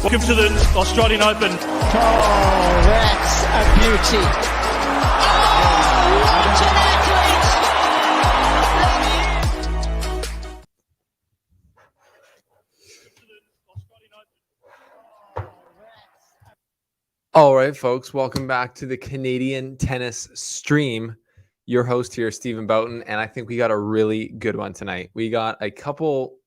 Welcome to the Australian Open. Oh, that's a beauty. Oh, what an athlete! All right, folks, welcome back to the Canadian Tennis Stream. Your host here, Stephen Boughton, and I think we got a really good one tonight. We got a couple,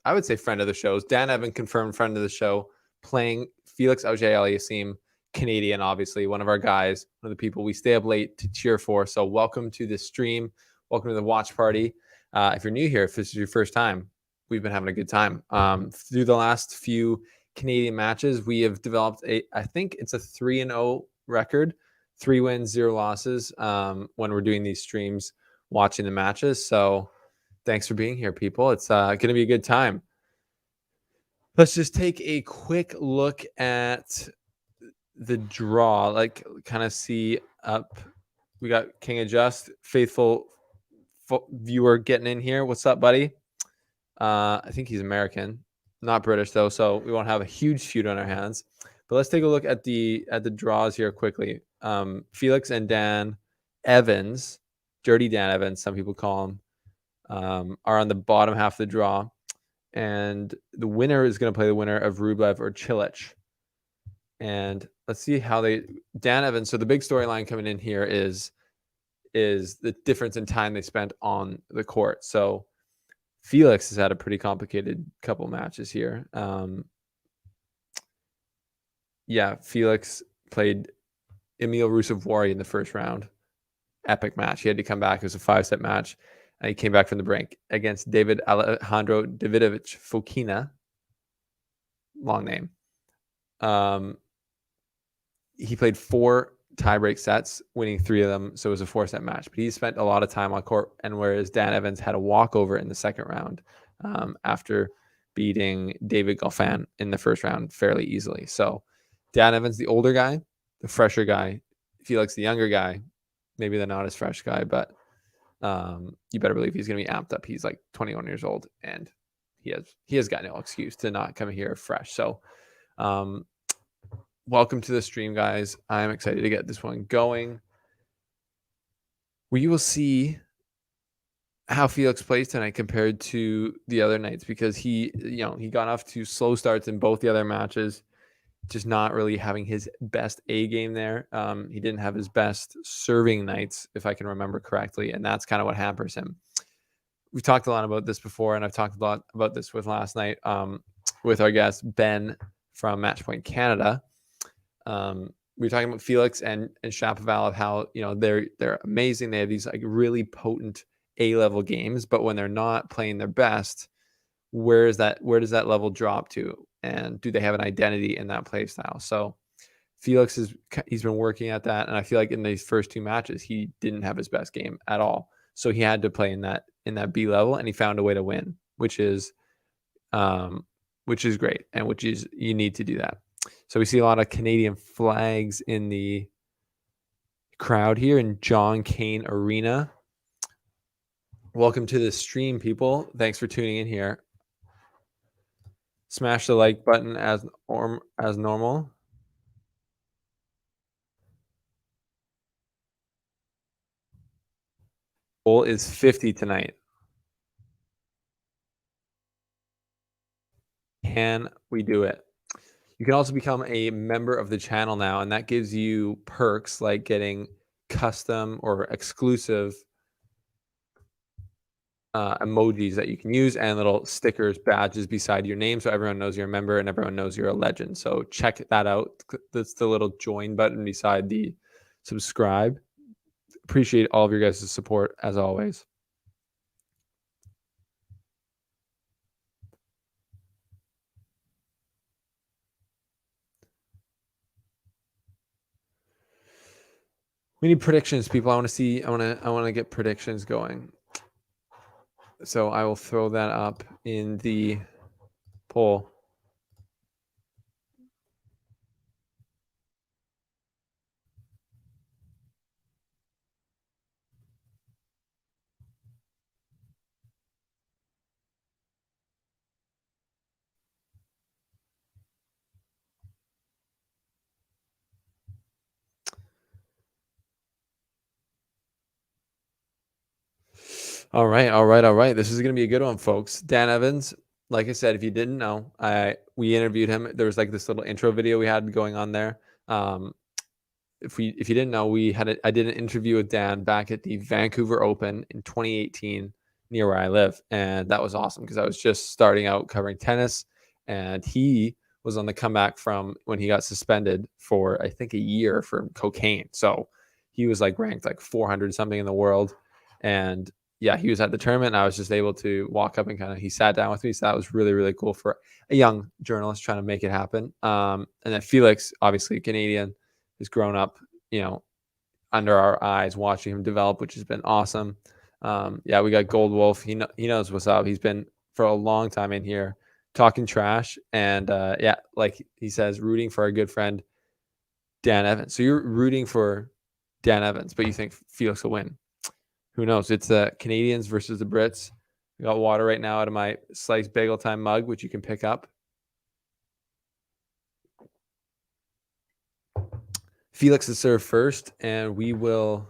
I would say friend of the shows. Dan Evan, confirmed friend of the show, playing Felix Auger-Aliassime, Canadian, obviously, one of our guys, one of the people we stay up late to cheer for. So welcome to the stream. Welcome to the watch party. If you're new here, if this is your first time, we've been having a good time. Through the last few Canadian matches, we have developed I think it's a 3-0 record, 3 wins, 0 losses when we're doing these streams, watching the matches. So thanks for being here, people. It's going to be a good time. Let's just take a quick look at the draw, like kind of see up. We got King Adjust, faithful viewer getting in here. What's up, buddy? I think he's American, not British though, so we won't have a huge feud on our hands. But let's take a look at the draws here quickly. Felix and Dan Evans, Dirty Dan Evans, some people call him, are on the bottom half of the draw. And the winner is going to play the winner of Rublev or Cilic. And let's see how Dan Evans. So the big storyline coming in here is the difference in time they spent on the court. So Felix has had a pretty complicated couple matches here. Felix played Emil Rusev-Wary in the first round. Epic match. He had to come back. It was a 5-set match. And he came back from the brink against David Alejandro Davidovich Fokina. Long name. He played 4 tiebreak sets, winning 3 of them. So it was a 4-set match. But he spent a lot of time on court. And whereas Dan Evans had a walkover in the second round after beating David Goffin in the first round fairly easily. So Dan Evans, the older guy, the fresher guy. Felix, the younger guy. Maybe the not as fresh guy, but you better believe he's going to be amped up. He's like 21 years old, and he has got no excuse to not come here fresh. So welcome to the stream, guys. I'm excited to get this one going. We will see how Felix plays tonight compared to the other nights, because he got off to slow starts in both the other matches, just not really having his best A game there. He didn't have his best serving nights, if I can remember correctly, and that's kind of what hampers him. We've talked a lot about this before, and I've talked a lot about this with last night with our guest Ben from Matchpoint Canada. We were talking about Felix and Shapovalov, how they're amazing. They have these like really potent A-level games, but when they're not playing their best, where does that level drop to? And do they have an identity in that play style? So Felix he's been working at that, and I feel like in these first 2 matches he didn't have his best game at all. So he had to play in that B level, and he found a way to win, which is great, and you need to do that. So we see a lot of Canadian flags in the crowd here in John Cain Arena. Welcome to the stream, people. Thanks for tuning in here. Smash the like button as normal. Goal is 50 tonight. Can we do it? You can also become a member of the channel now, and that gives you perks like getting custom or exclusive emojis that you can use, and little stickers, badges beside your name, so everyone knows you're a member and everyone knows you're a legend. So check that out. That's the little join button beside the subscribe. Appreciate all of your guys' support as always. We need predictions, people. I want to get predictions going. So I will throw that up in the poll. All right. This is going to be a good one, folks. Dan Evans, like I said, if you didn't know, we interviewed him. There was like this little intro video we had going on there. If you didn't know, I did an interview with Dan back at the Vancouver Open in 2018 near where I live, and that was awesome because I was just starting out covering tennis, and he was on the comeback from when he got suspended for I think a year for cocaine. So he was like ranked like 400 something in the world, and yeah, he was at the tournament, and I was just able to walk up and he sat down with me. So that was really, really cool for a young journalist trying to make it happen. And then Felix, obviously Canadian, has grown up, under our eyes, watching him develop, which has been awesome. Yeah, we got Gold Wolf. He knows what's up. He's been for a long time in here talking trash. And yeah, like he says, rooting for our good friend, Dan Evans. So you're rooting for Dan Evans, but you think Felix will win. Who knows? It's the Canadians versus the Brits. I got water right now out of my sliced bagel time mug, which you can pick up. Felix is served first, and we will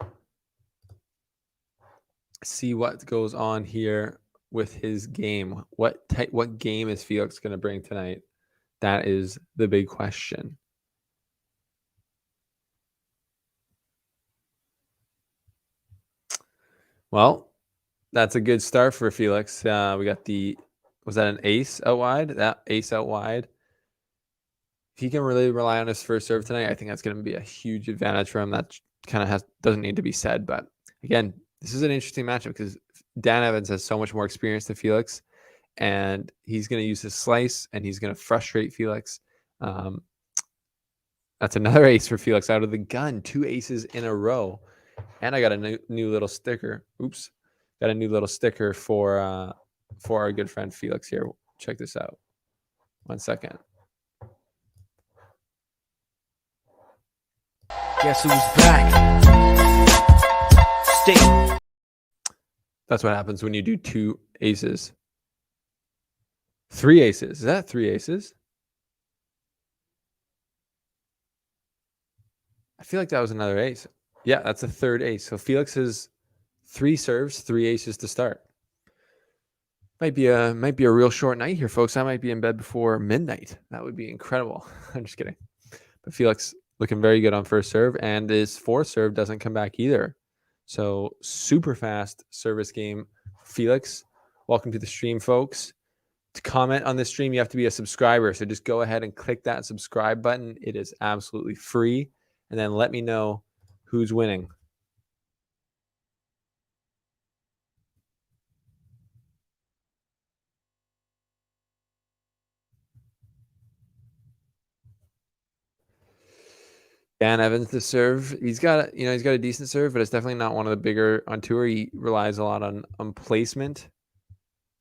see what goes on here with his game. What game is Felix going to bring tonight? That is the big question. Well, that's a good start for Felix. We got was that an ace out wide? That ace out wide. If he can really rely on his first serve tonight, I think that's going to be a huge advantage for him. That kind of doesn't need to be said. But again, this is an interesting matchup because Dan Evans has so much more experience than Felix, and he's going to use his slice, and he's going to frustrate Felix. That's another ace for Felix out of the gun. 2 aces in a row. And I got a new little sticker. Oops. Got a new little sticker for our good friend Felix here. Check this out. 1 second. Guess who's back? Stay. That's what happens when you do 2 aces. 3 aces. Is that 3 aces? I feel like that was another ace. Yeah, that's a third ace. So Felix has 3 serves, 3 aces to start. Might be a real short night here, folks. I might be in bed before midnight. That would be incredible. I'm just kidding. But Felix looking very good on first serve, and his fourth serve doesn't come back either. So super fast service game. Felix, welcome to the stream, folks. To comment on this stream, you have to be a subscriber. So just go ahead and click that subscribe button. It is absolutely free. And then let me know who's winning. Dan Evans to serve. He's got a decent serve, but it's definitely not one of the bigger on tour. He relies a lot on placement,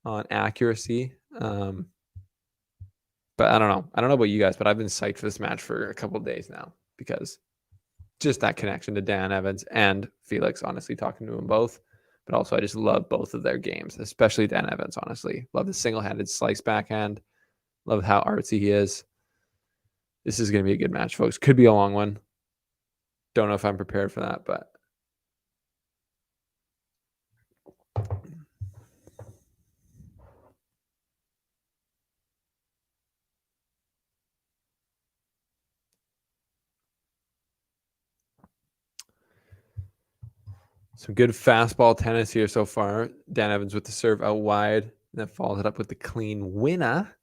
on accuracy. But I don't know. I don't know about you guys, but I've been psyched for this match for a couple of days now because just that connection to Dan Evans and Felix, honestly, talking to them both. But also, I just love both of their games, especially Dan Evans, honestly. Love the single-handed slice backhand. Love how artsy he is. This is going to be a good match, folks. Could be a long one. Don't know if I'm prepared for that, but some good fastball tennis here so far. Dan Evans with the serve out wide, and then follows it up with the clean winner.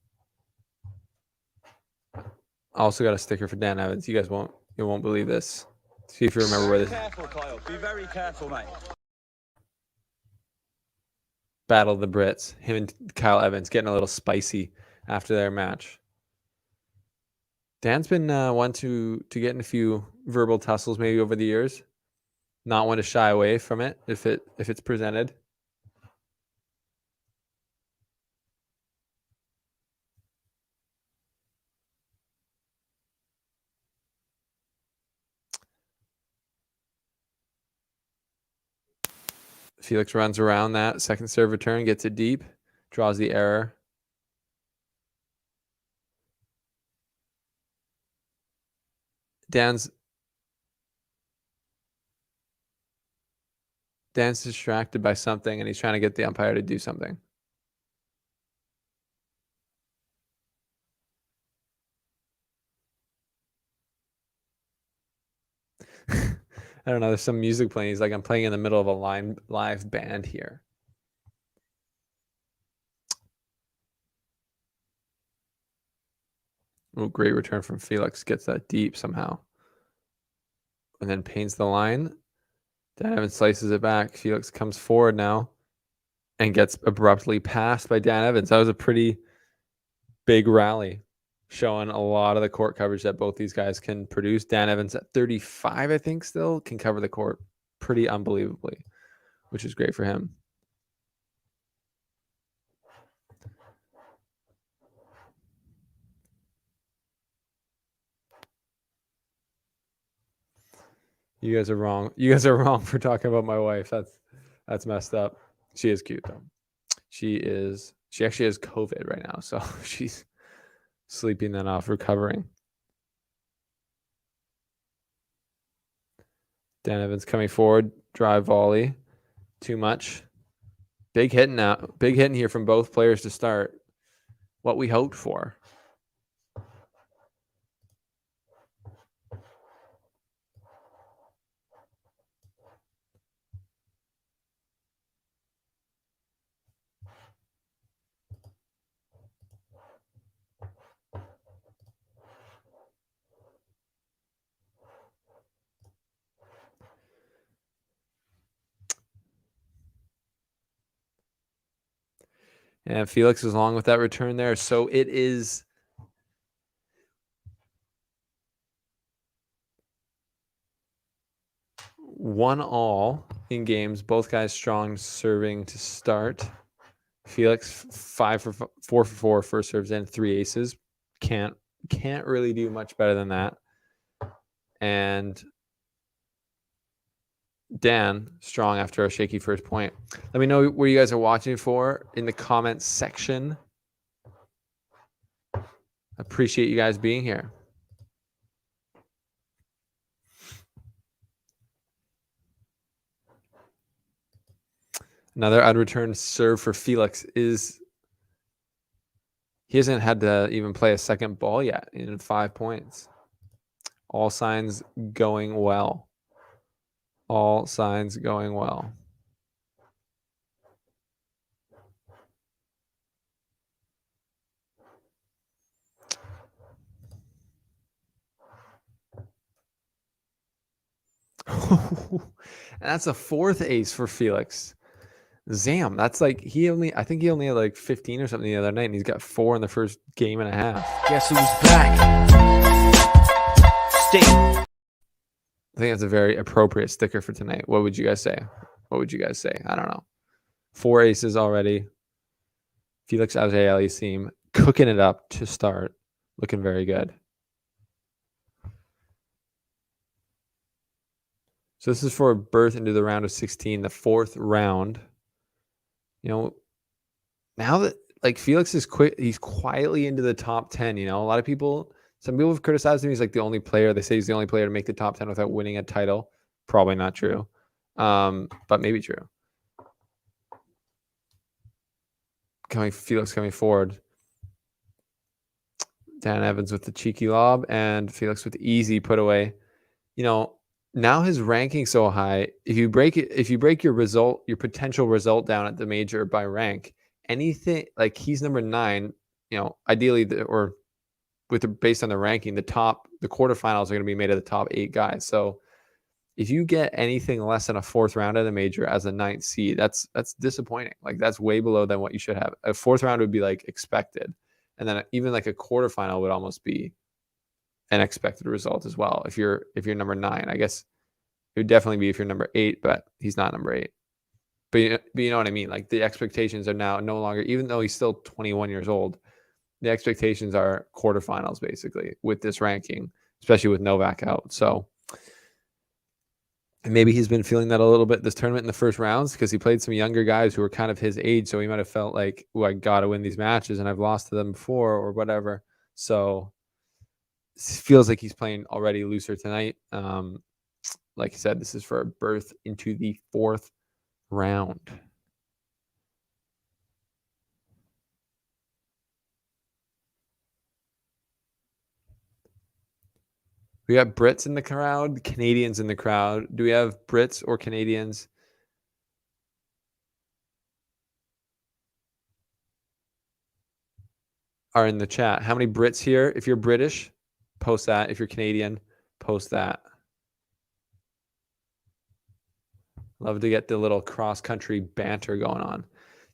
Also got a sticker for Dan Evans. You guys won't believe this. See if you remember where this. Be careful, Kyle. Be very careful, mate. Battle of the Brits. Him and Kyle Evans getting a little spicy after their match. Dan's been one to get in a few verbal tussles maybe over the years. Not one to shy away from it if it's presented. Felix runs around that second serve return, gets it deep, draws the error. Dan's Dan's distracted by something, and he's trying to get the umpire to do something. I don't know. There's some music playing. He's like, I'm playing in the middle of a live band here. Oh, great return from Felix. Gets that deep somehow. And then paints the line. Dan Evans slices it back. Felix comes forward now and gets abruptly passed by Dan Evans. That was a pretty big rally, showing a lot of the court coverage that both these guys can produce. Dan Evans at 35, I think, still can cover the court pretty unbelievably, which is great for him. You guys are wrong. You guys are wrong for talking about my wife. That's messed up. She is cute though. She actually has COVID right now, so she's sleeping that off, recovering. Dan Evans coming forward, drive volley. Too much. Big hitting now. Big hitting here from both players to start. What we hoped for. And Felix is along with that return there. So it is one all in games. Both guys strong serving to start. Felix 5 for 4 for 4 first serves in, 3 aces. Can't really do much better than that. And Dan strong after a shaky first point. Let me know where you guys are watching for in the comments section. Appreciate you guys being here. Another unreturned serve for Felix is he hasn't had to even play a second ball yet in 5 points. All signs going well. All signs going well. And that's a 4th ace for Felix. Zam, that's like I think he only had like 15 or something the other night, and he's got 4 in the first game and a half. Guess who's back? Stay. I think that's a very appropriate sticker for tonight. What would you guys say? What would you guys say? I don't know. 4 aces already. Felix Auger-Aliassime cooking it up to start. Looking very good. So this is for a berth into the round of 16, the 4th round. You know, now that like Felix is he's quietly into the top 10. You know, some people have criticized him. He's like the only player. They say he's the only player to make the top 10 without winning a title. Probably not true, but maybe true. Felix coming forward. Dan Evans with the cheeky lob and Felix with the easy put away. You know, now his ranking so high. If you break your potential result down at the major by rank, anything like he's number 9. You know, ideally based on the ranking, the quarterfinals are going to be made of the top 8 guys. So if you get anything less than a 4th round at the major as a 9th seed, that's disappointing. Like that's way below than what you should have. A 4th round would be like expected, and then even like a quarterfinal would almost be an expected result as well. If you're number 9, I guess it would definitely be if you're number 8, but he's not number 8. But you know what I mean? Like the expectations are now no longer, even though he's still 21 years old, the expectations are quarterfinals basically with this ranking, especially with Novak out. So and maybe he's been feeling that a little bit this tournament in the first rounds because he played some younger guys who were kind of his age. So he might have felt like, oh, I got to win these matches and I've lost to them before or whatever. So it feels like he's playing already looser tonight. Like I said, this is for a berth into the 4th round. We got Brits in the crowd, Canadians in the crowd. Do we have Brits or Canadians? Are in the chat. How many Brits here? If you're British, post that. If you're Canadian, post that. Love to get the little cross-country banter going on.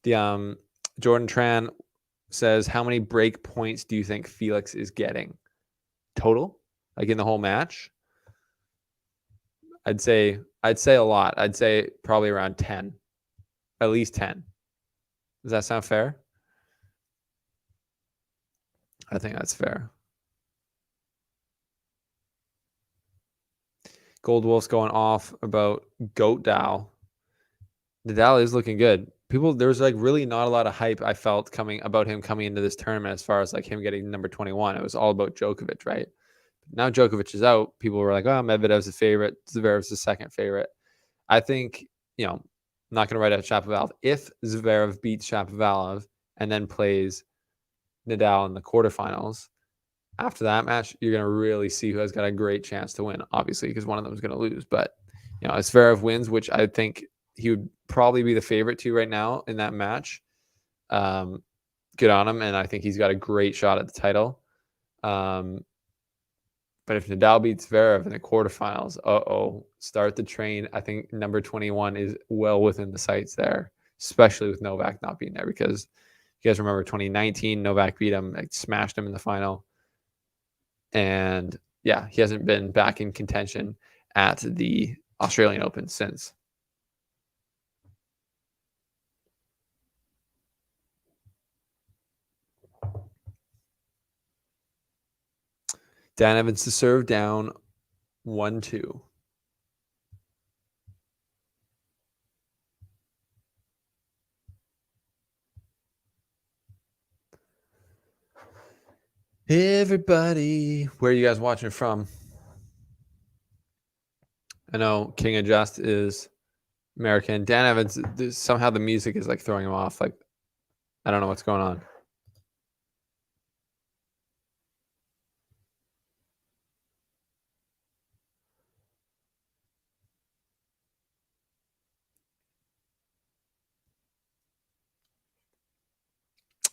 The Jordan Tran says, how many break points do you think Felix is getting? Total? Like in the whole match? I'd say a lot. I'd say probably around 10. At least 10. Does that sound fair? I think that's fair. Gold Wolf's going off about Goat Dow. Nadal is looking good. There was like really not a lot of hype I felt about him coming into this tournament as far as like him getting number 21. It was all about Djokovic, right? Now Djokovic is out. People were like, oh, Medvedev's the favorite. Zverev's the second favorite. I think, I'm not going to write out Shapovalov. If Zverev beats Shapovalov and then plays Nadal in the quarterfinals, after that match, you're going to really see who has got a great chance to win, obviously, because one of them is going to lose. But, if Zverev wins, which I think he would probably be the favorite to right now in that match, good on him. And I think he's got a great shot at the title. But if Nadal beats Zverev in the quarterfinals, start the train. I think number 21 is well within the sights there, especially with Novak not being there, because you guys remember 2019, Novak beat him, smashed him in the final. And yeah, he hasn't been back in contention at the Australian Open since. Dan Evans to serve down 1-2. Everybody, where are you guys watching from? I know King of Just is American. Dan Evans, somehow the music is like throwing him off. Like, I don't know what's going on.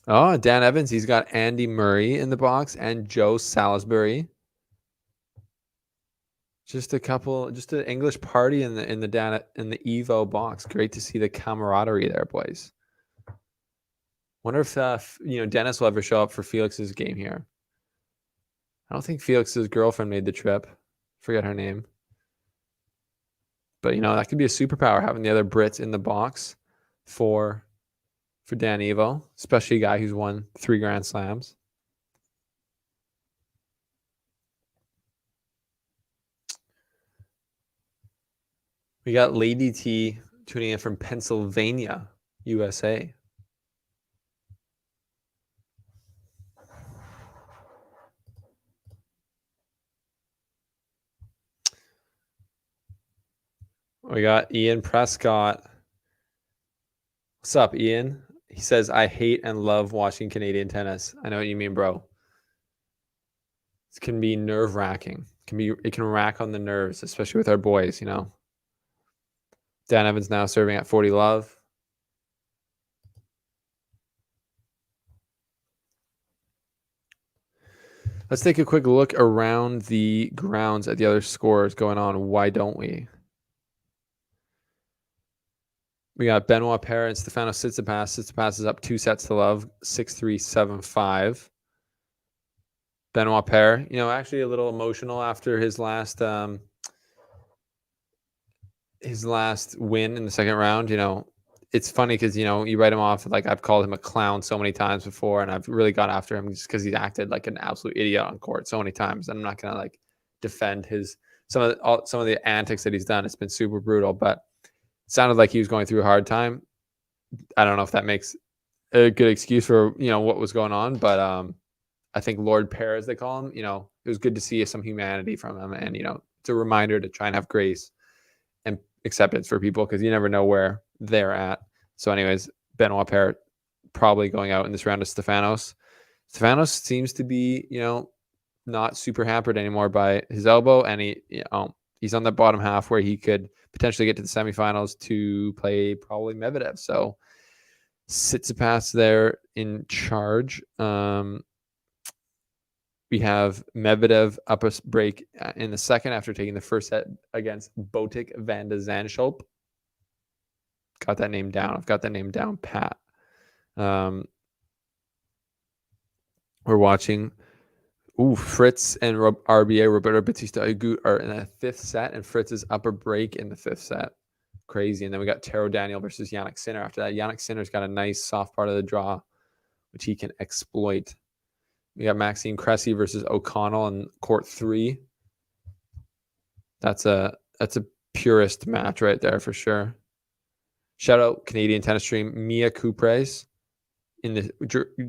Oh, Dan Evans, he's got Andy Murray in the box and Joe Salisbury. Just an English party in the Evo box. Great to see the camaraderie there, boys. Wonder if Dennis will ever show up for Felix's game here. I don't think Felix's girlfriend made the trip. Forget her name. But that could be a superpower, having the other Brits in the box for Dan Evo, especially a guy who's won 3 Grand Slams. We got Lady T tuning in from Pennsylvania, USA. We got Ian Prescott. What's up, Ian? He says, I hate and love watching Canadian tennis. I know what you mean, bro. It can be nerve-wracking. It can rack on the nerves, especially with our boys, Dan Evans now serving at 40 love. Let's take a quick look around the grounds at the other scores going on. Why don't we? We got Benoit Paire and Stefano Tsitsipas. Tsitsipas is up 2 sets to love, 6-3, 7-5. Benoit Paire, actually a little emotional after his last win in the second round. It's funny because, you write him off. Like, I've called him a clown so many times before, and I've really got after him just because he's acted like an absolute idiot on court so many times. I'm not going to defend some of the antics that he's done. It's been super brutal, but it sounded like he was going through a hard time. I don't know if that makes a good excuse for, what was going on, but I think Lord Paire, as they call him, it was good to see some humanity from him. And, it's a reminder to try and have grace and acceptance for people, because you never know where they're at. So anyways, Benoit Paire probably going out in this round of Stefanos. Stefanos seems to be, not super hampered anymore by his elbow, and he's on the bottom half where he could potentially get to the semifinals to play probably Medvedev. So Tsitsipas there in charge. We have Medvedev up a break in the second after taking the first set against Botic van de Zandschulp. Got that name down. I've got that name down pat. We're watching Fritz and RBA, Roberto Batista Agut, are in the fifth set, and Fritz is up a break in the fifth set. Crazy. And then we got Taro Daniel versus Yannick Sinner. After that, Yannick Sinner's got a nice soft part of the draw, which he can exploit. We got Maxime Cressy versus O'Connell in court 3. That's a purist match right there for sure. Shout out Canadian tennis stream. Mia Kupres in the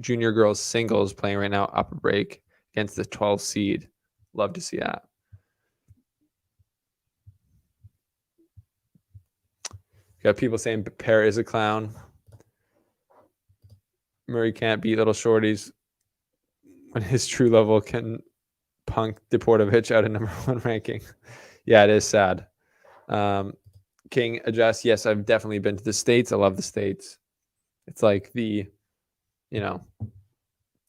junior girls singles playing right now upper break against the 12 seed. Love to see that. Got people saying Paire is a clown. Murray can't beat little shorties when his true level can punk Deportovich out of number 1 ranking. Yeah, it is sad. King adjust. Yes, I've definitely been to the States. I love the States. It's like the,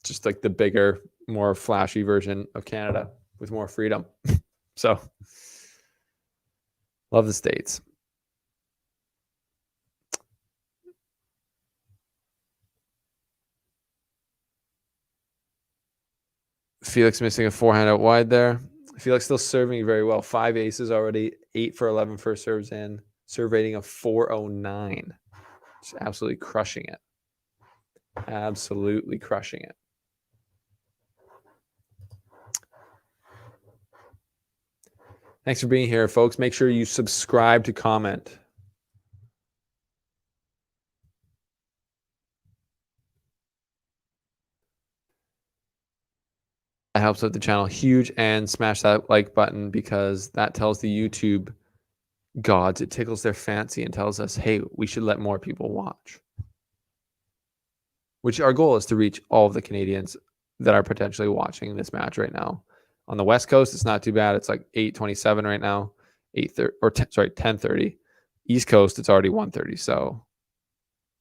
just like the bigger, more flashy version of Canada with more freedom. So love the States. Felix missing a forehand out wide there. Felix still serving very well. 5 aces already. 8 for 11 first serves in. Serve rating of 409. Just absolutely crushing it. Absolutely crushing it. Thanks for being here, folks. Make sure you subscribe to comment. That helps out the channel huge, and smash that like button because that tells the YouTube gods, it tickles their fancy and tells us, hey, we should let more people watch. Which our goal is to reach all of the Canadians that are potentially watching this match right now. On the West Coast, it's not too bad. It's like 8:27 right now, 10:30. East Coast, it's already 1:30. So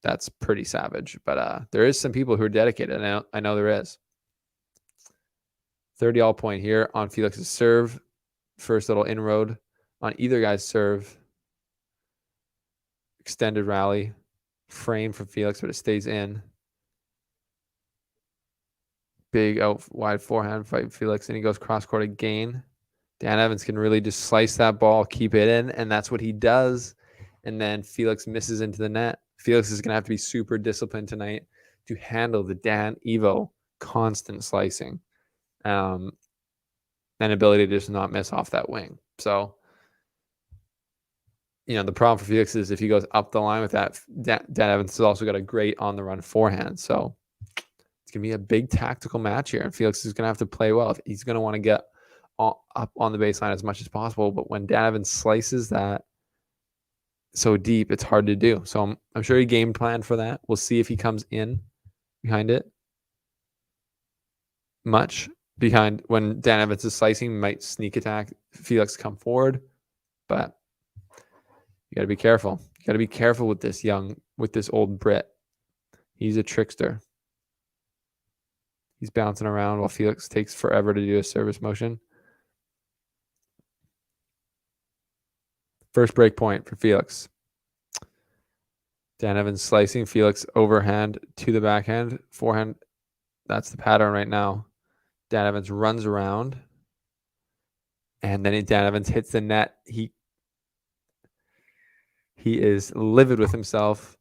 that's pretty savage. But there is some people who are dedicated. I know there is. 30 all point here on Felix's serve. First little inroad on either guy's serve. Extended rally. Frame for Felix, but it stays in. Big out wide forehand fight Felix, and he goes cross court again. Dan Evans can really just slice that ball, keep it in, and that's what he does. And then Felix misses into the net. Felix is going to have to be super disciplined tonight to handle the Dan Evo constant slicing. And ability to just not miss off that wing. So, the problem for Felix is if he goes up the line with that, Dan Evans has also got a great on-the-run forehand. So it's going to be a big tactical match here, and Felix is going to have to play well. He's going to want to get up on the baseline as much as possible, but when Dan Evans slices that so deep, it's hard to do. So I'm sure he game planned for that. We'll see if he comes in behind it much. Behind when Dan Evans is slicing, might sneak attack Felix come forward, but you got to be careful. You got to be careful with this old Brit. He's a trickster. He's bouncing around while Felix takes forever to do a service motion. First break point for Felix. Dan Evans slicing, Felix overhand to the backhand, forehand. That's the pattern right now. Dan Evans runs around, and then Dan Evans hits the net. He is livid with himself.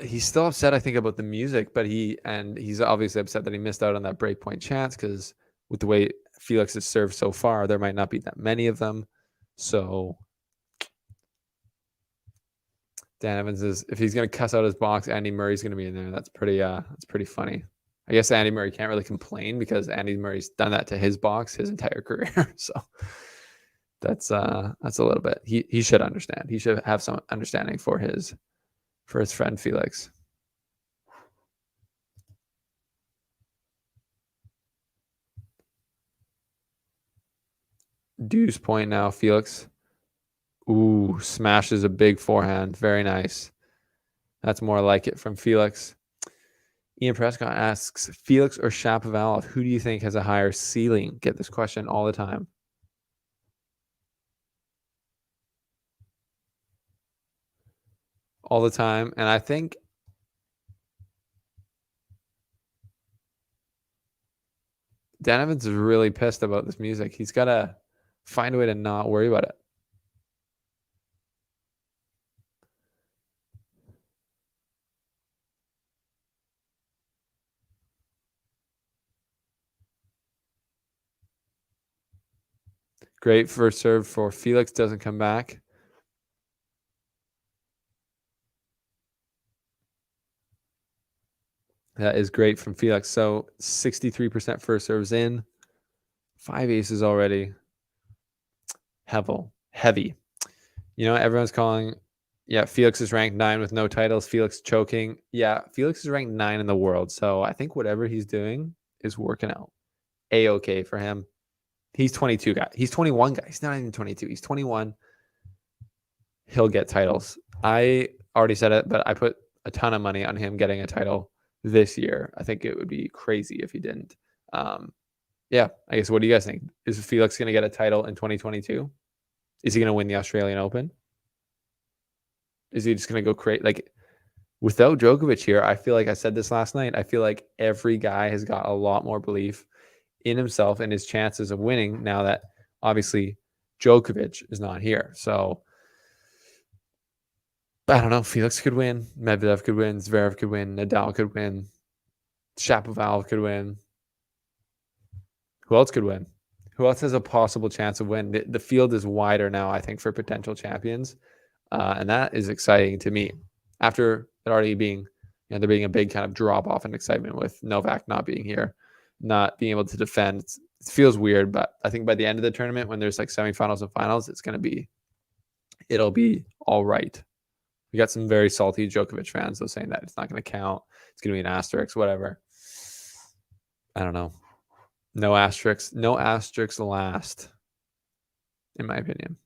He's still upset, I think, about the music, but he's obviously upset that he missed out on that breakpoint chance because with the way Felix has served so far, there might not be that many of them. So Dan Evans if he's going to cuss out his box, Andy Murray's going to be in there. That's pretty funny. I guess Andy Murray can't really complain because Andy Murray's done that to his box his entire career. So that's a little bit. He should understand. He should have some understanding for his friend Felix. Deuce point now, Felix. Ooh, smashes a big forehand. Very nice. That's more like it from Felix. Ian Prescott asks, Felix or Shapovalov, who do you think has a higher ceiling? Get this question all the time. All the time. And I think Dan Evans is really pissed about this music. He's got to find a way to not worry about it. Great first serve for Felix. Doesn't come back. That is great from Felix. So 63% first serves in. 5 aces already. Heavy. You know, everyone's calling. Yeah, Felix is ranked 9 with no titles. Felix choking. Yeah, Felix is ranked 9 in the world. So I think whatever he's doing is working out. A-okay for him. He's 22 guy. He's 21 guy. He's not even 22. He's 21. He'll get titles. I already said it, but I put a ton of money on him getting a title this year. I think it would be crazy if he didn't. Yeah, I guess what do you guys think? Is Felix going to get a title in 2022? Is he going to win the Australian Open? Is he just going to go crazy? Like, without Djokovic here, I feel like I said this last night. I feel like every guy has got a lot more belief in himself and his chances of winning now that obviously Djokovic is not here. So I don't know. Felix could win. Medvedev could win. Zverev could win. Nadal could win. Shapovalov could win. Who else could win? Who else has a possible chance of win? The field is wider now, I think, for potential champions. And that is exciting to me. After it already being, there being a big kind of drop off in excitement with Novak not being here, not being able to defend. It feels weird, but I think by the end of the tournament, when there's like semifinals and finals, it'll be all right. We got some very salty Djokovic fans though saying that it's not going to count. It's going to be an asterisk, whatever. I don't know. No asterisks last, in my opinion.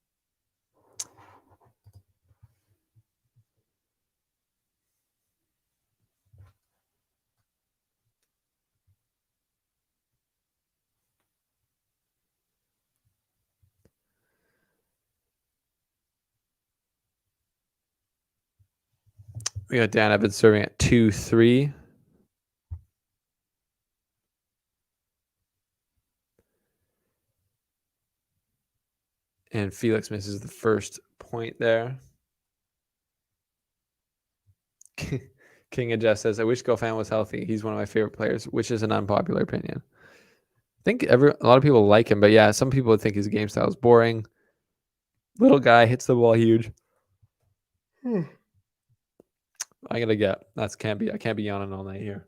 We got Dan Evans serving at 2-3. And Felix misses the first point there. King of Jess says, I wish Goffin was healthy. He's one of my favorite players, which is an unpopular opinion. I think a lot of people like him, but yeah, some people would think his game style is boring. Little guy, hits the ball huge. I gotta get. I can't be yawning all night here.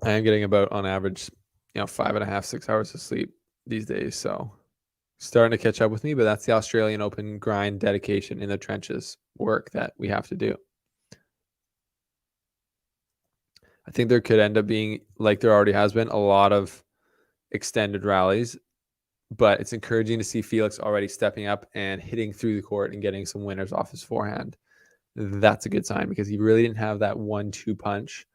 I am getting about on average, 5.5, 6 hours of sleep these days. So starting to catch up with me, but that's the Australian Open grind, dedication in the trenches work that we have to do. I think there could end up being, like there already has been, a lot of extended rallies, but it's encouraging to see Felix already stepping up and hitting through the court and getting some winners off his forehand. That's a good sign because he really didn't have that 1-2 punch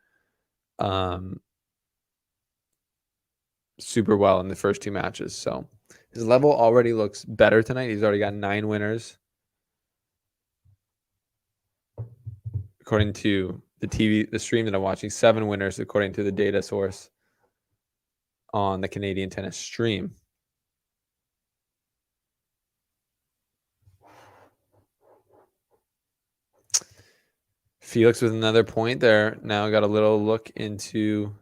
super well in the first 2 matches. So his level already looks better tonight. He's already got 9 winners. According to the stream that I'm watching, 7 winners according to the data source on the Canadian Tennis Stream. Felix with another point there. Now got a little look into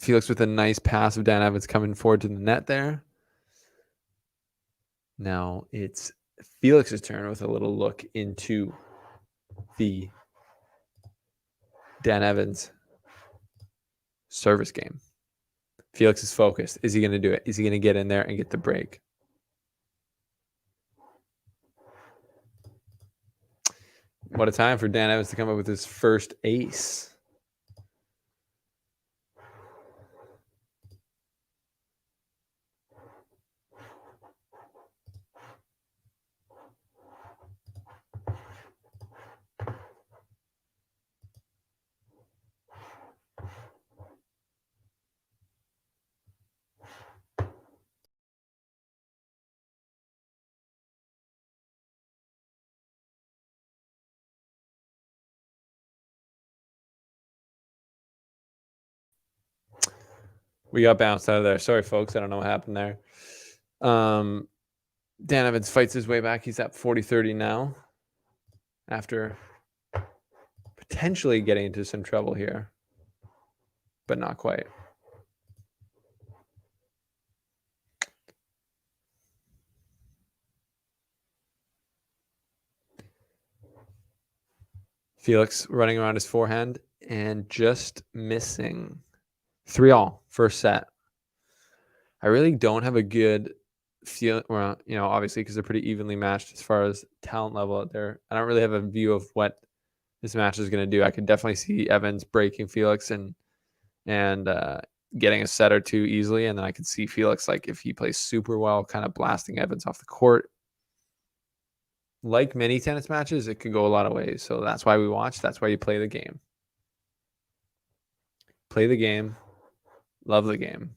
Felix with a nice pass of Dan Evans coming forward to the net there. Now it's Felix's turn with a little look into the Dan Evans service game. Felix is focused. Is he going to do it? Is he going to get in there and get the break? What a time for Dan Evans to come up with his first ace. We got bounced out of there. Sorry, folks. I don't know what happened there. Dan Evans fights his way back. He's at 40-30 now after potentially getting into some trouble here, but not quite. Felix running around his forehand and just missing. 3-all first set. I really don't have a good feel. Well, obviously because they're pretty evenly matched as far as talent level out there. I don't really have a view of what this match is going to do. I could definitely see Evans breaking Felix and getting a set or two easily, and then I could see Felix, like if he plays super well, kind of blasting Evans off the court. Like many tennis matches, it could go a lot of ways. So that's why we watch. That's why you play the game. Play the game. Love the game.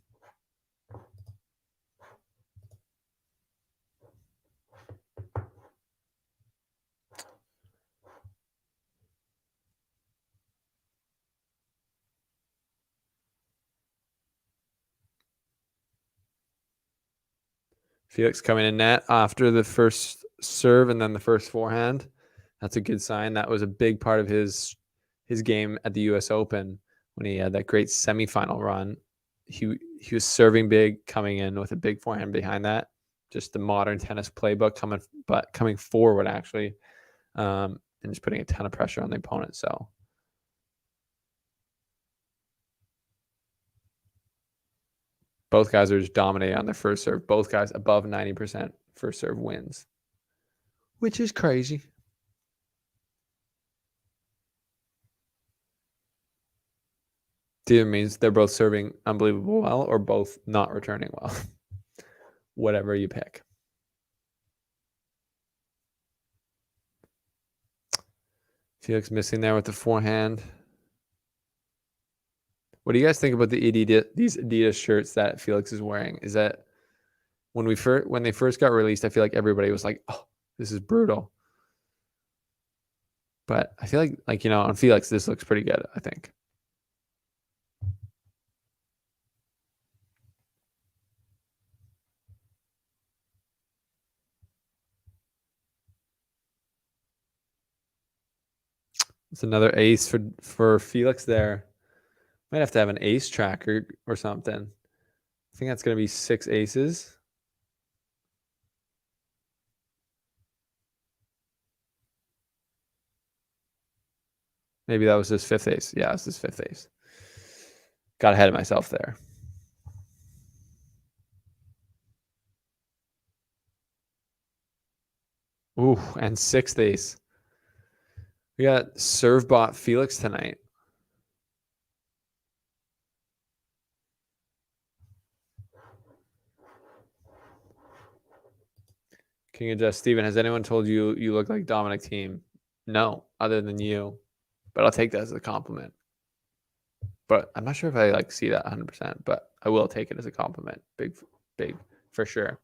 Felix coming in net after the first serve and then the first forehand. That's a good sign. That was a big part of his game at the US Open when he had that great semifinal run. He was serving big, coming in with a big forehand behind that. Just the modern tennis playbook coming forward actually, and just putting a ton of pressure on the opponent. So both guys are just dominating on their first serve. Both guys above 90% first serve wins, which is crazy. Either means they're both serving unbelievable well or both not returning well. Whatever you pick. Felix missing there with the forehand. What do you guys think about these Adidas shirts that Felix is wearing? Is that when they first got released, I feel like everybody was like, "Oh, this is brutal." But I feel like on Felix, this looks pretty good, I think. It's another ace for Felix there. Might have to have an ace tracker or something. I think that's going to be 6 aces. Maybe that was his 5th ace. Yeah, it's his 5th ace. Got ahead of myself there. Ooh, and 6th ace. We got ServeBot Felix tonight. King of Just Steven, has anyone told you you look like Dominic Thiem? No, other than you. But I'll take that as a compliment. But I'm not sure if I see that 100%, but I will take it as a compliment. Big for sure.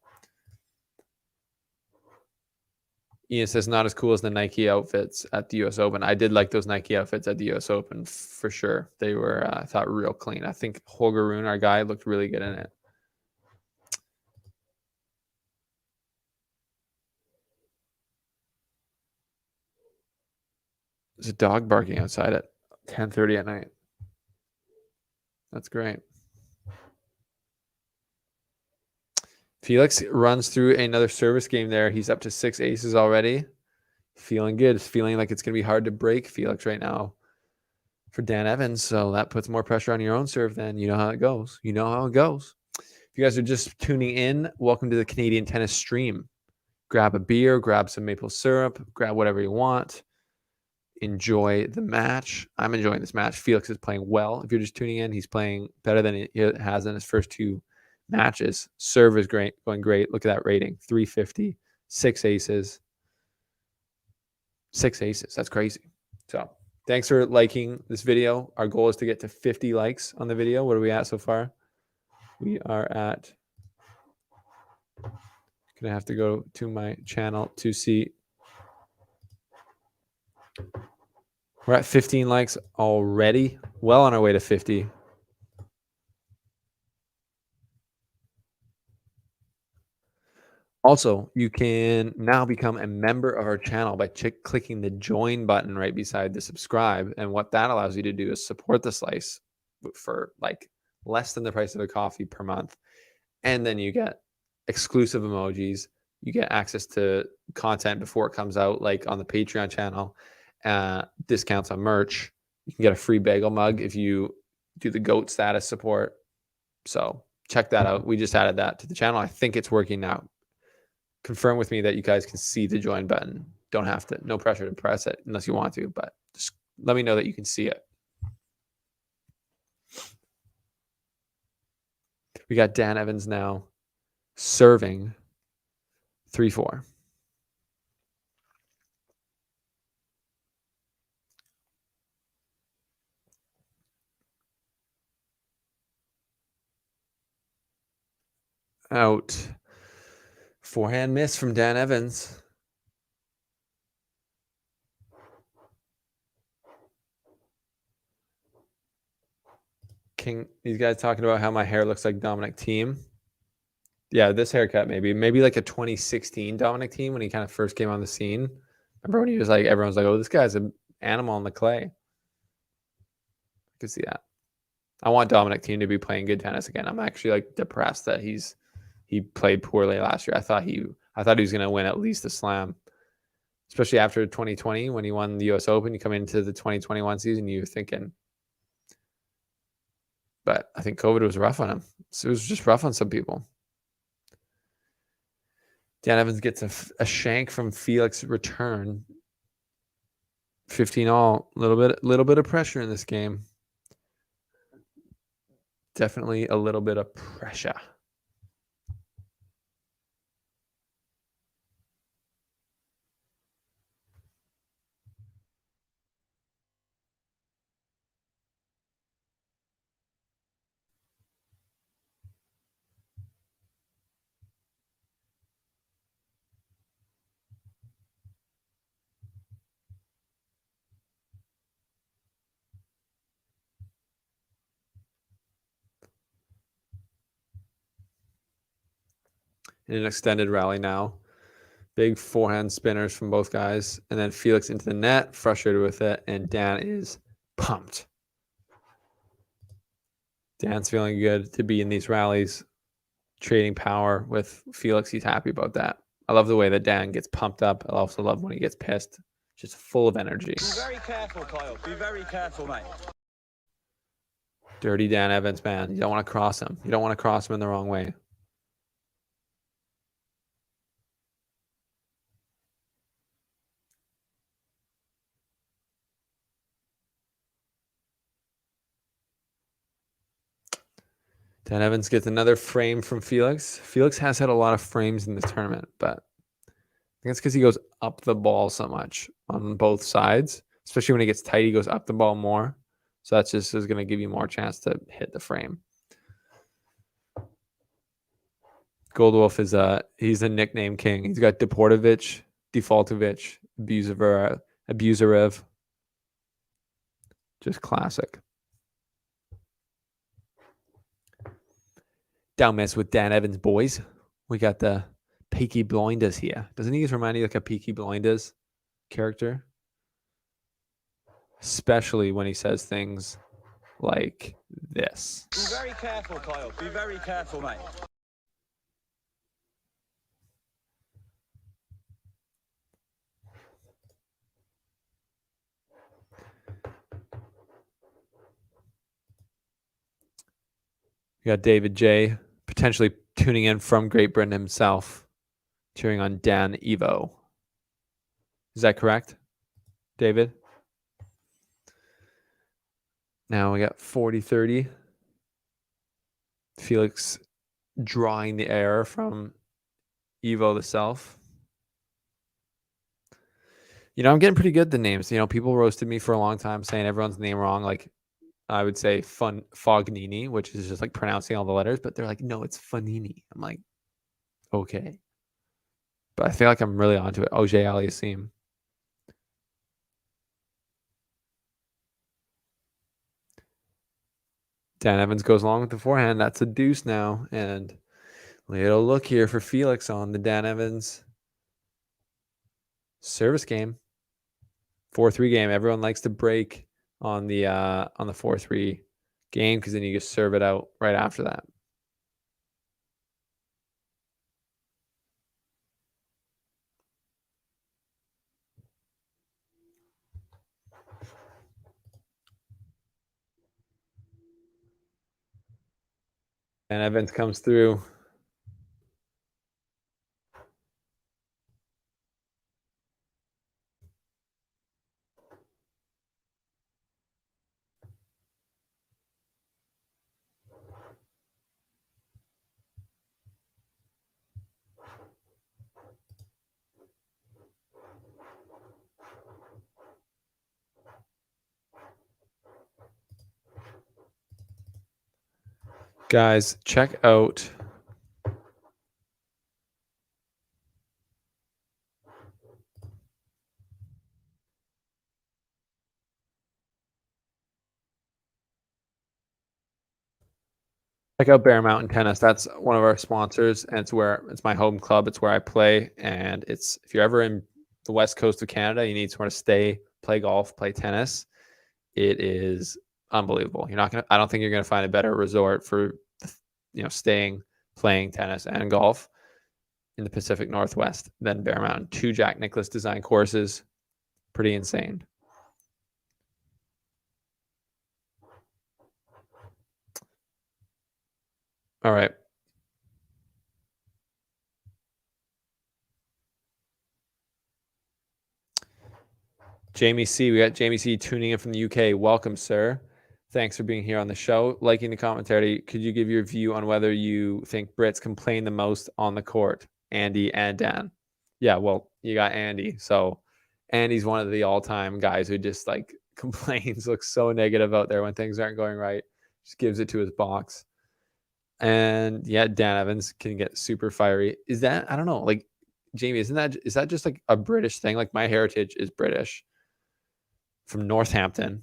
Ian says not as cool as the Nike outfits at the US Open. I did like those Nike outfits at the US Open for sure. They were, I thought, real clean. I think Holger Rune, our guy, looked really good in it. There's a dog barking outside at 10:30 at night. That's great. Felix runs through another service game there. He's up to 6 aces already. Feeling good. It's feeling like it's going to be hard to break Felix right now for Dan Evans. So that puts more pressure on your own serve then. You know how it goes. You know how it goes. If you guys are just tuning in, welcome to the Canadian Tennis Stream. Grab a beer, grab some maple syrup, grab whatever you want. Enjoy the match. I'm enjoying this match. Felix is playing well. If you're just tuning in, he's playing better than he has in his first 2 matches. Serve is great, going great. Look at that rating, 350, 6 aces. 6 aces. That's crazy. So thanks for liking this video. Our goal is to get to 50 likes on the video. What are we at so far? We are at, gonna have to go to my channel to see. We're at 15 likes already. Well on our way to 50. Also, you can now become a member of our channel by clicking the join button right beside the subscribe. And what that allows you to do is support the slice for like less than the price of a coffee per month. And then you get exclusive emojis. You get access to content before it comes out, like on the Patreon channel, discounts on merch. You can get a free bagel mug if you do the GOAT status support. So check that out. We just added that to the channel. I think it's working now. Confirm with me that you guys can see the join button. Don't have to, no pressure to press it unless you want to, but just let me know that you can see it. We got Dan Evans now serving 3-4. Out. Forehand miss from Dan Evans. These guys talking about how my hair looks like Dominic Thiem. Yeah, this haircut maybe like a 2016 Dominic Thiem when he kind of first came on the scene. Remember when he was like, everyone's like, oh, this guy's an animal on the clay. I could see that. I want Dominic Thiem to be playing good tennis again. I'm actually like depressed that he played poorly last year. I thought he was going to win at least a slam, especially after 2020 when he won the US Open. You come into the 2021 season, you're thinking, but I think COVID was rough on him. So it was just rough on some people. Dan Evans gets a shank from Felix return. 15 all. Little bit of pressure in this game. Definitely a little bit of pressure. In an extended rally now. Big forehand spinners from both guys. And then Felix into the net, frustrated with it. And Dan is pumped. Dan's feeling good to be in these rallies, trading power with Felix. He's happy about that. I love the way that Dan gets pumped up. I also love when he gets pissed. Just full of energy. Be very careful, Kyle. Be very careful, mate. Dirty Dan Evans, man. You don't want to cross him. You don't want to cross him in the wrong way. Dan Evans gets another frame from Felix. Felix has had a lot of frames in this tournament, but I think it's because he goes up the ball so much on both sides. Especially when he gets tight, he goes up the ball more. So that's just is going to give you more chance to hit the frame. Goldwolf is he's a nickname king. He's got Deportovich, Defaultovich, Abusarev. Just classic. Don't mess with Dan Evans, boys. We got the Peaky Blinders here. Doesn't he just remind you like a Peaky Blinders character? Especially when he says things like this. Be very careful, Kyle. Be very careful, mate. We got David J. potentially tuning in from Great Britain himself, cheering on Dan Evo. Is that correct, David? Now we got 40-30. Felix drawing the error from Evo the self. I'm getting pretty good at the names. People roasted me for a long time saying everyone's name wrong. Like, I would say Fognini, which is just like pronouncing all the letters, but they're like, no, it's Fonini. I'm like, okay. But I feel like I'm really onto it. Auger-Aliassime. Dan Evans goes along with the forehand. That's a deuce now. And little look here for Felix on the Dan Evans service game. 4-3 game. Everyone likes to break on the 4-3 game because then you just serve it out right after that. And Evans comes through. Guys, check out Bear Mountain Tennis. That's one of our sponsors, and it's my home club. It's where I play, and if you're ever in the west coast of Canada, you need somewhere to stay, play golf, play tennis. It is unbelievable. I don't think you're gonna find a better resort for staying, playing tennis and golf in the Pacific Northwest than Bear Mountain. 2 Jack Nicklaus design courses. Pretty insane. All right. Jamie C. We got Jamie C. tuning in from the UK. Welcome, sir. Thanks for being here on the show. Liking the commentary. Could you give your view on whether you think Brits complain the most on the court? Andy and Dan. Yeah, well, you got Andy. So Andy's one of the all-time guys who just like complains, looks so negative out there when things aren't going right. Just gives it to his box. And yeah, Dan Evans can get super fiery. Is that, I don't know, like Jamie, is that just like a British thing? Like my heritage is British. From Northampton.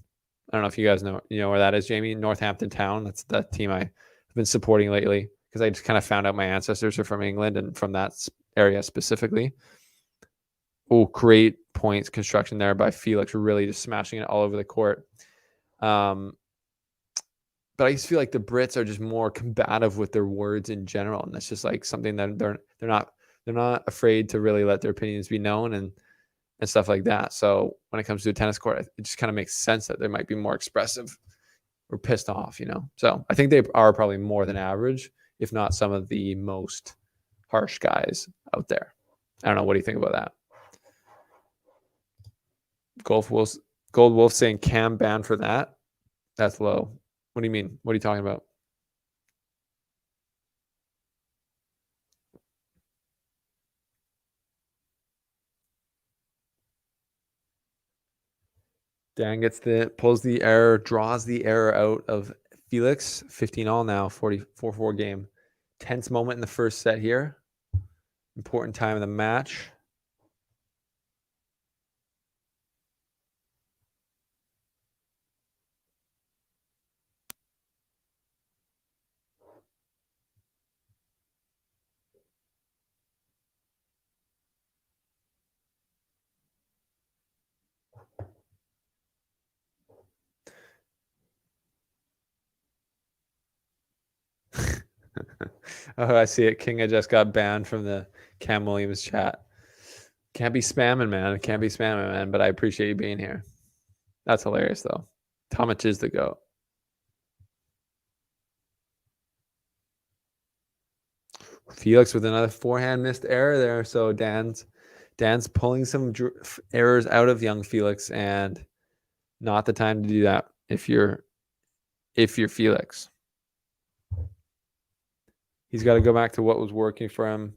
I don't know if you guys know where that is, Jamie. Northampton Town. That's the team I've been supporting lately because I just kind of found out my ancestors are from England and from that area specifically. Oh, great points construction there by Felix, really just smashing it all over the court. But I just feel like the Brits are just more combative with their words in general, and that's just like something that they're not afraid to really let their opinions be known and stuff like that. So when it comes to a tennis court, it just kind of makes sense that they might be more expressive or pissed off, So I think they are probably more than average, if not some of the most harsh guys out there. I don't know. What do you think about that? Gold Wolf saying Cam banned for that. That's low. What do you mean? What are you talking about? Dan pulls the error, draws the error out of Felix. 15 all now, 44-4 game. Tense moment in the first set here. Important time of the match. Oh, I see it. King, I just got banned from the Cam Williams chat. Can't be spamming, man. But I appreciate you being here. That's hilarious, though. Tomic is the GOAT. Felix with another forehand missed error there. So Dan's pulling some errors out of young Felix, and not the time to do that if you're Felix. He's got to go back to what was working for him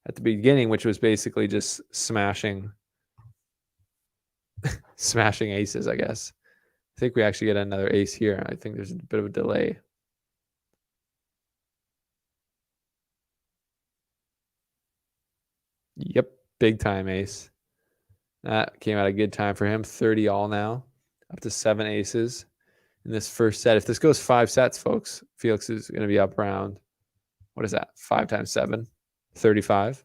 at the beginning, which was basically just smashing aces, I guess. I think we actually get another ace here. I think there's a bit of a delay. Yep, big time ace. That came at a good time for him. 30 all now, up to 7 aces in this first set. If this goes 5 sets, folks, Felix is going to be up around, what is that? 5 times 7, 35.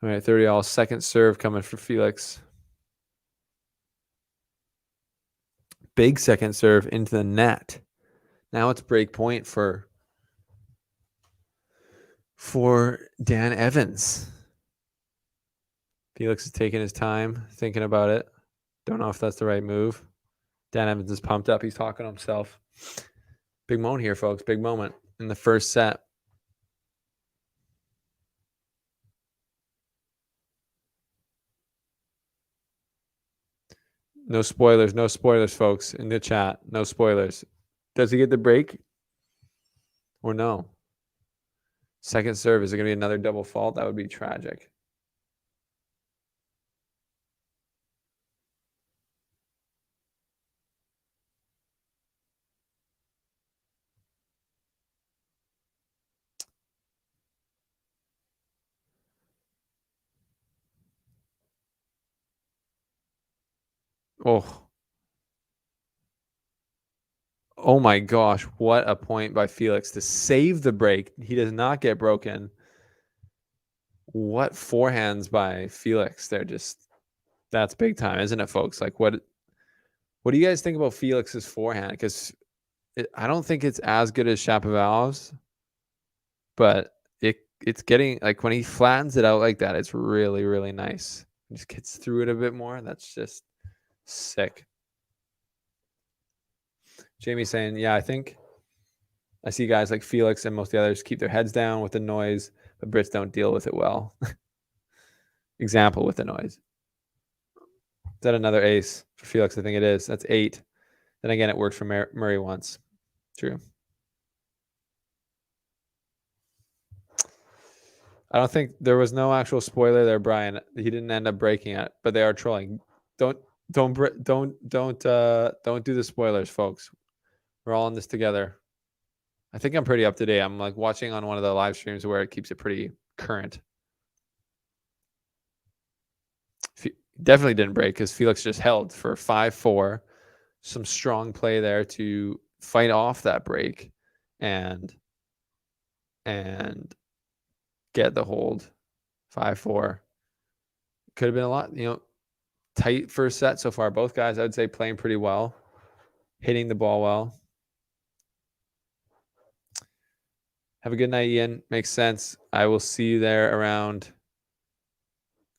All right, 30 all. Second serve coming for Felix. Big second serve into the net. Now it's break point for Dan Evans. Felix is taking his time, thinking about it. Don't know if that's the right move. Dan Evans is pumped up. He's talking to himself. Big moment here, folks. Big moment in the first set. No spoilers, folks, in the chat. No spoilers. Does he get the break or no? Second serve, is it going to be another double fault? That would be tragic. Oh my gosh, what a point by Felix to save the break. He does not get broken. What forehands by Felix. That's big time, isn't it, folks? Like, what do you guys think about Felix's forehand? Because I don't think it's as good as Shapovalov's, but it's getting, like, when he flattens it out like that, it's really, really nice. He just gets through it a bit more. That's just sick. Jamie's saying, yeah, I think I see guys like Felix and most of the others keep their heads down with the noise, but Brits don't deal with it well. Example with the noise. Is that another ace for Felix? I think it is. That's 8. Then again, it worked for Murray once. True. I don't think there was no actual spoiler there, Brian. He didn't end up breaking it, but they are trolling. Don't do the spoilers, folks. We're all in this together. I think I'm pretty up to date. I'm like watching on one of the live streams where it keeps it pretty current. Definitely didn't break because Felix just held for 5-4. Some strong play there to fight off that break and get the hold. 5-4. Could have been a lot, tight first set so far. Both guys, I would say, playing pretty well, hitting the ball well. Have a good night, Ian. Makes sense. I will see you there around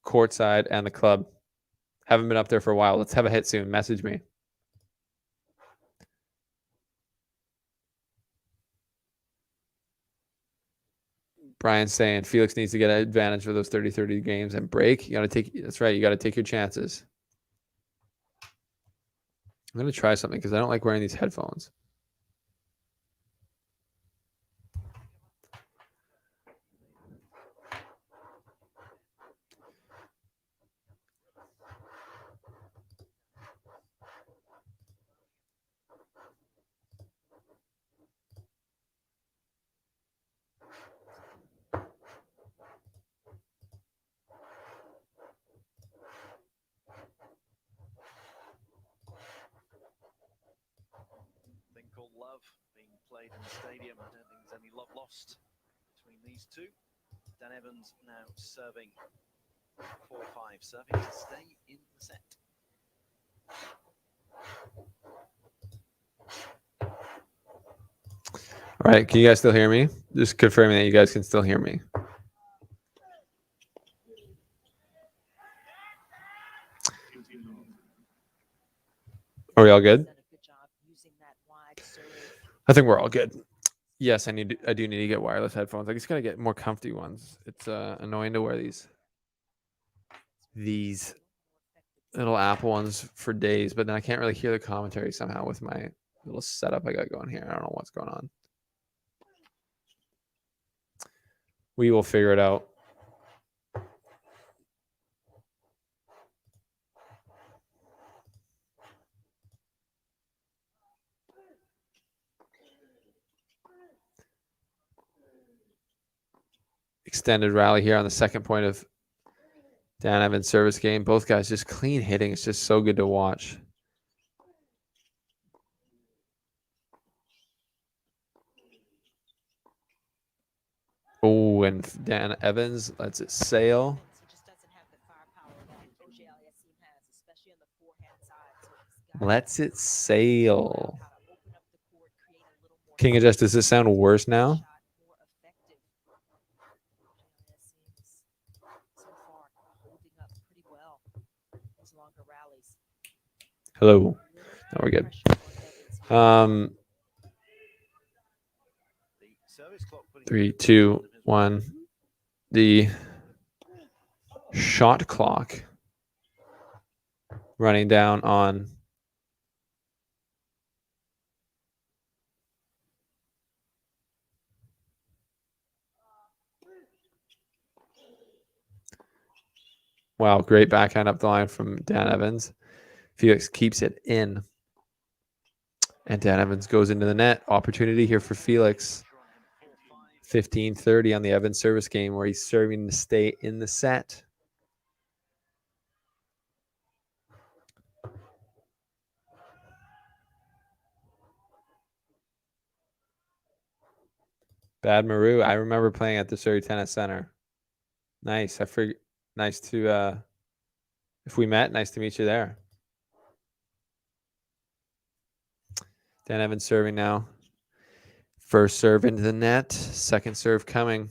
courtside and the club. Haven't been up there for a while. Let's have a hit soon. Message me. Brian's saying Felix needs to get an advantage for those 30-30 games and break. That's right. You got to take your chances. I'm going to try something because I don't like wearing these headphones. Called love being played in the stadium. I don't think there's any love lost between these two. Dan Evans now serving 4-5. serving to stay in the set. All right, can you guys still hear me? Just confirming that you guys can still hear me. Are we all good? I think we're all good. Yes, I do need to get wireless headphones. I just gotta get more comfy ones. It's annoying to wear these little Apple ones for days, but then I can't really hear the commentary somehow with my little setup I got going here. I don't know what's going on. We will figure it out. Extended rally here on the second point of Dan Evans' service game. Both guys just clean hitting. It's just so good to watch. Oh, and Dan Evans lets it sail. Lets it sail. King of Just, does this sound worse now? Hello. No, we're good. 3, 2, 1. The shot clock running down on wow, great backhand up the line from Dan Evans. Felix keeps it in. And Dan Evans goes into the net. Opportunity here for Felix. 15-30 on the Evans service game where he's serving to stay in the set. Bad Maru. I remember playing at the Surrey Tennis Center. Nice. Nice to if we met, nice to meet you there. Dan Evans serving now. First serve into the net. Second serve coming.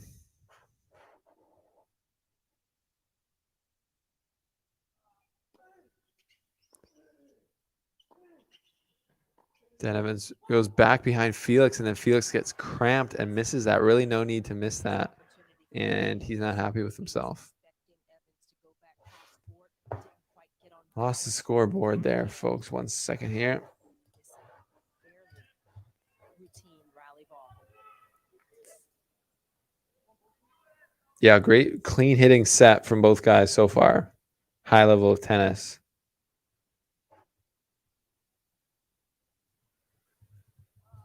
Dan Evans goes back behind Felix, and then Felix gets cramped and misses that. Really no need to miss that. And he's not happy with himself. Lost the scoreboard there, folks. 1 second here. Yeah, great clean hitting set from both guys so far. High level of tennis.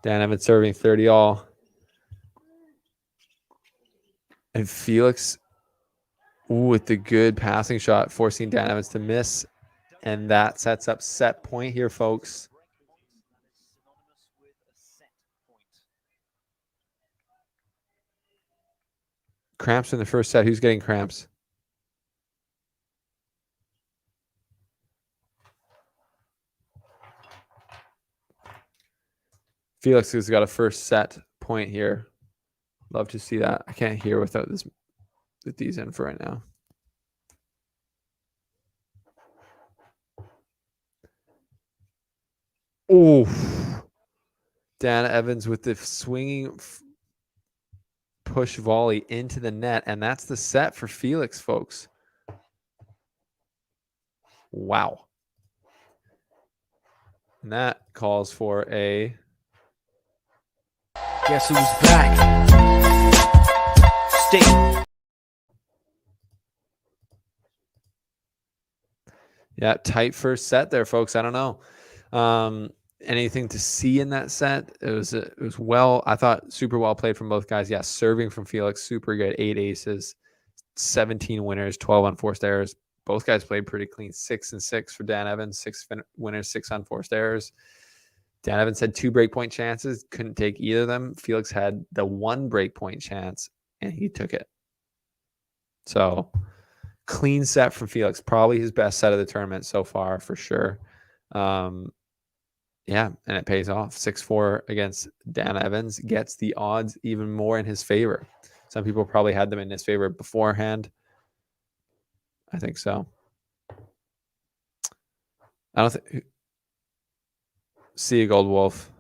Dan Evans serving 30 all. And Felix with the good passing shot, forcing Dan Evans to miss. And that sets up set point here, folks. Cramps in the first set. Who's getting cramps? Felix has got a first set point here. Love to see that. I can't hear without this with these in for right now. Oh, Dan Evans with the swinging push volley into the net, and that's the set for Felix, folks. Wow. And that calls for a... Guess who's back? Sting. Yeah, tight first set there, folks. I don't know. Anything to see in that set? It was well, I thought super well played from both guys. Yeah, serving from Felix, super good. 8 aces, 17 winners, 12 unforced errors. Both guys played pretty clean. 6 and 6 for Dan Evans, 6 winners, 6 unforced errors. Dan Evans had 2 breakpoint chances, couldn't take either of them. Felix had the 1 breakpoint chance, and he took it. So Clean set from Felix. Probably his best set of the tournament so far, for sure. Yeah, and it pays off. 6-4 against Dan Evans gets the odds even more in his favor. Some people probably had them in his favor beforehand. I think so. I don't think. See you, Gold Wolf.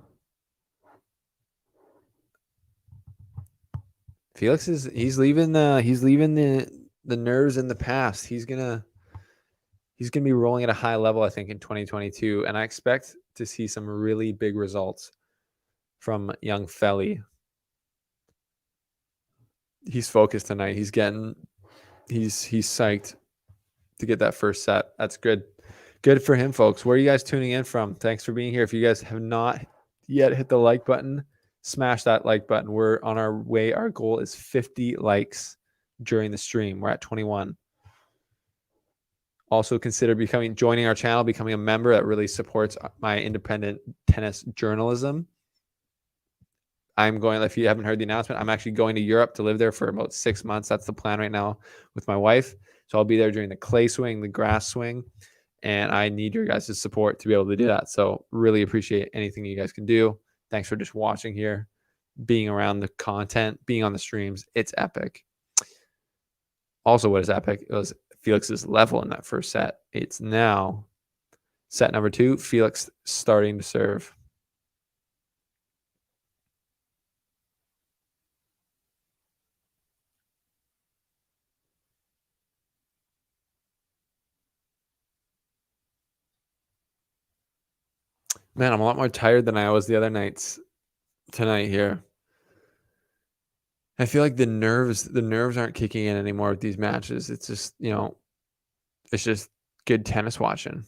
Felix he's leaving the nerves in the past. He's gonna be rolling at a high level, I think, in 2022, and I expect to see some really big results from young Felly. He's focused tonight. He's psyched to get that first set. That's good. Good for him, folks. Where are you guys tuning in from? Thanks for being here. If you guys have not yet hit the like button, smash that like button. We're on our way. Our goal is 50 likes during the stream. We're at 21. Also consider joining our channel, becoming a member. That really supports my independent tennis journalism. If you haven't heard the announcement, I'm actually going to Europe to live there for about 6 months. That's the plan right now with my wife. So I'll be there during the clay swing, the grass swing, and I need your guys' support to be able to do that. So really appreciate anything you guys can do. Thanks for just watching here, being around the content, being on the streams. It's epic. Also, what is epic was Felix's level in that first set. It's now set number 2. Felix starting to serve. Man, I'm a lot more tired than I was the other nights tonight here. I feel like the nerves aren't kicking in anymore with these matches. It's just, it's just good tennis watching.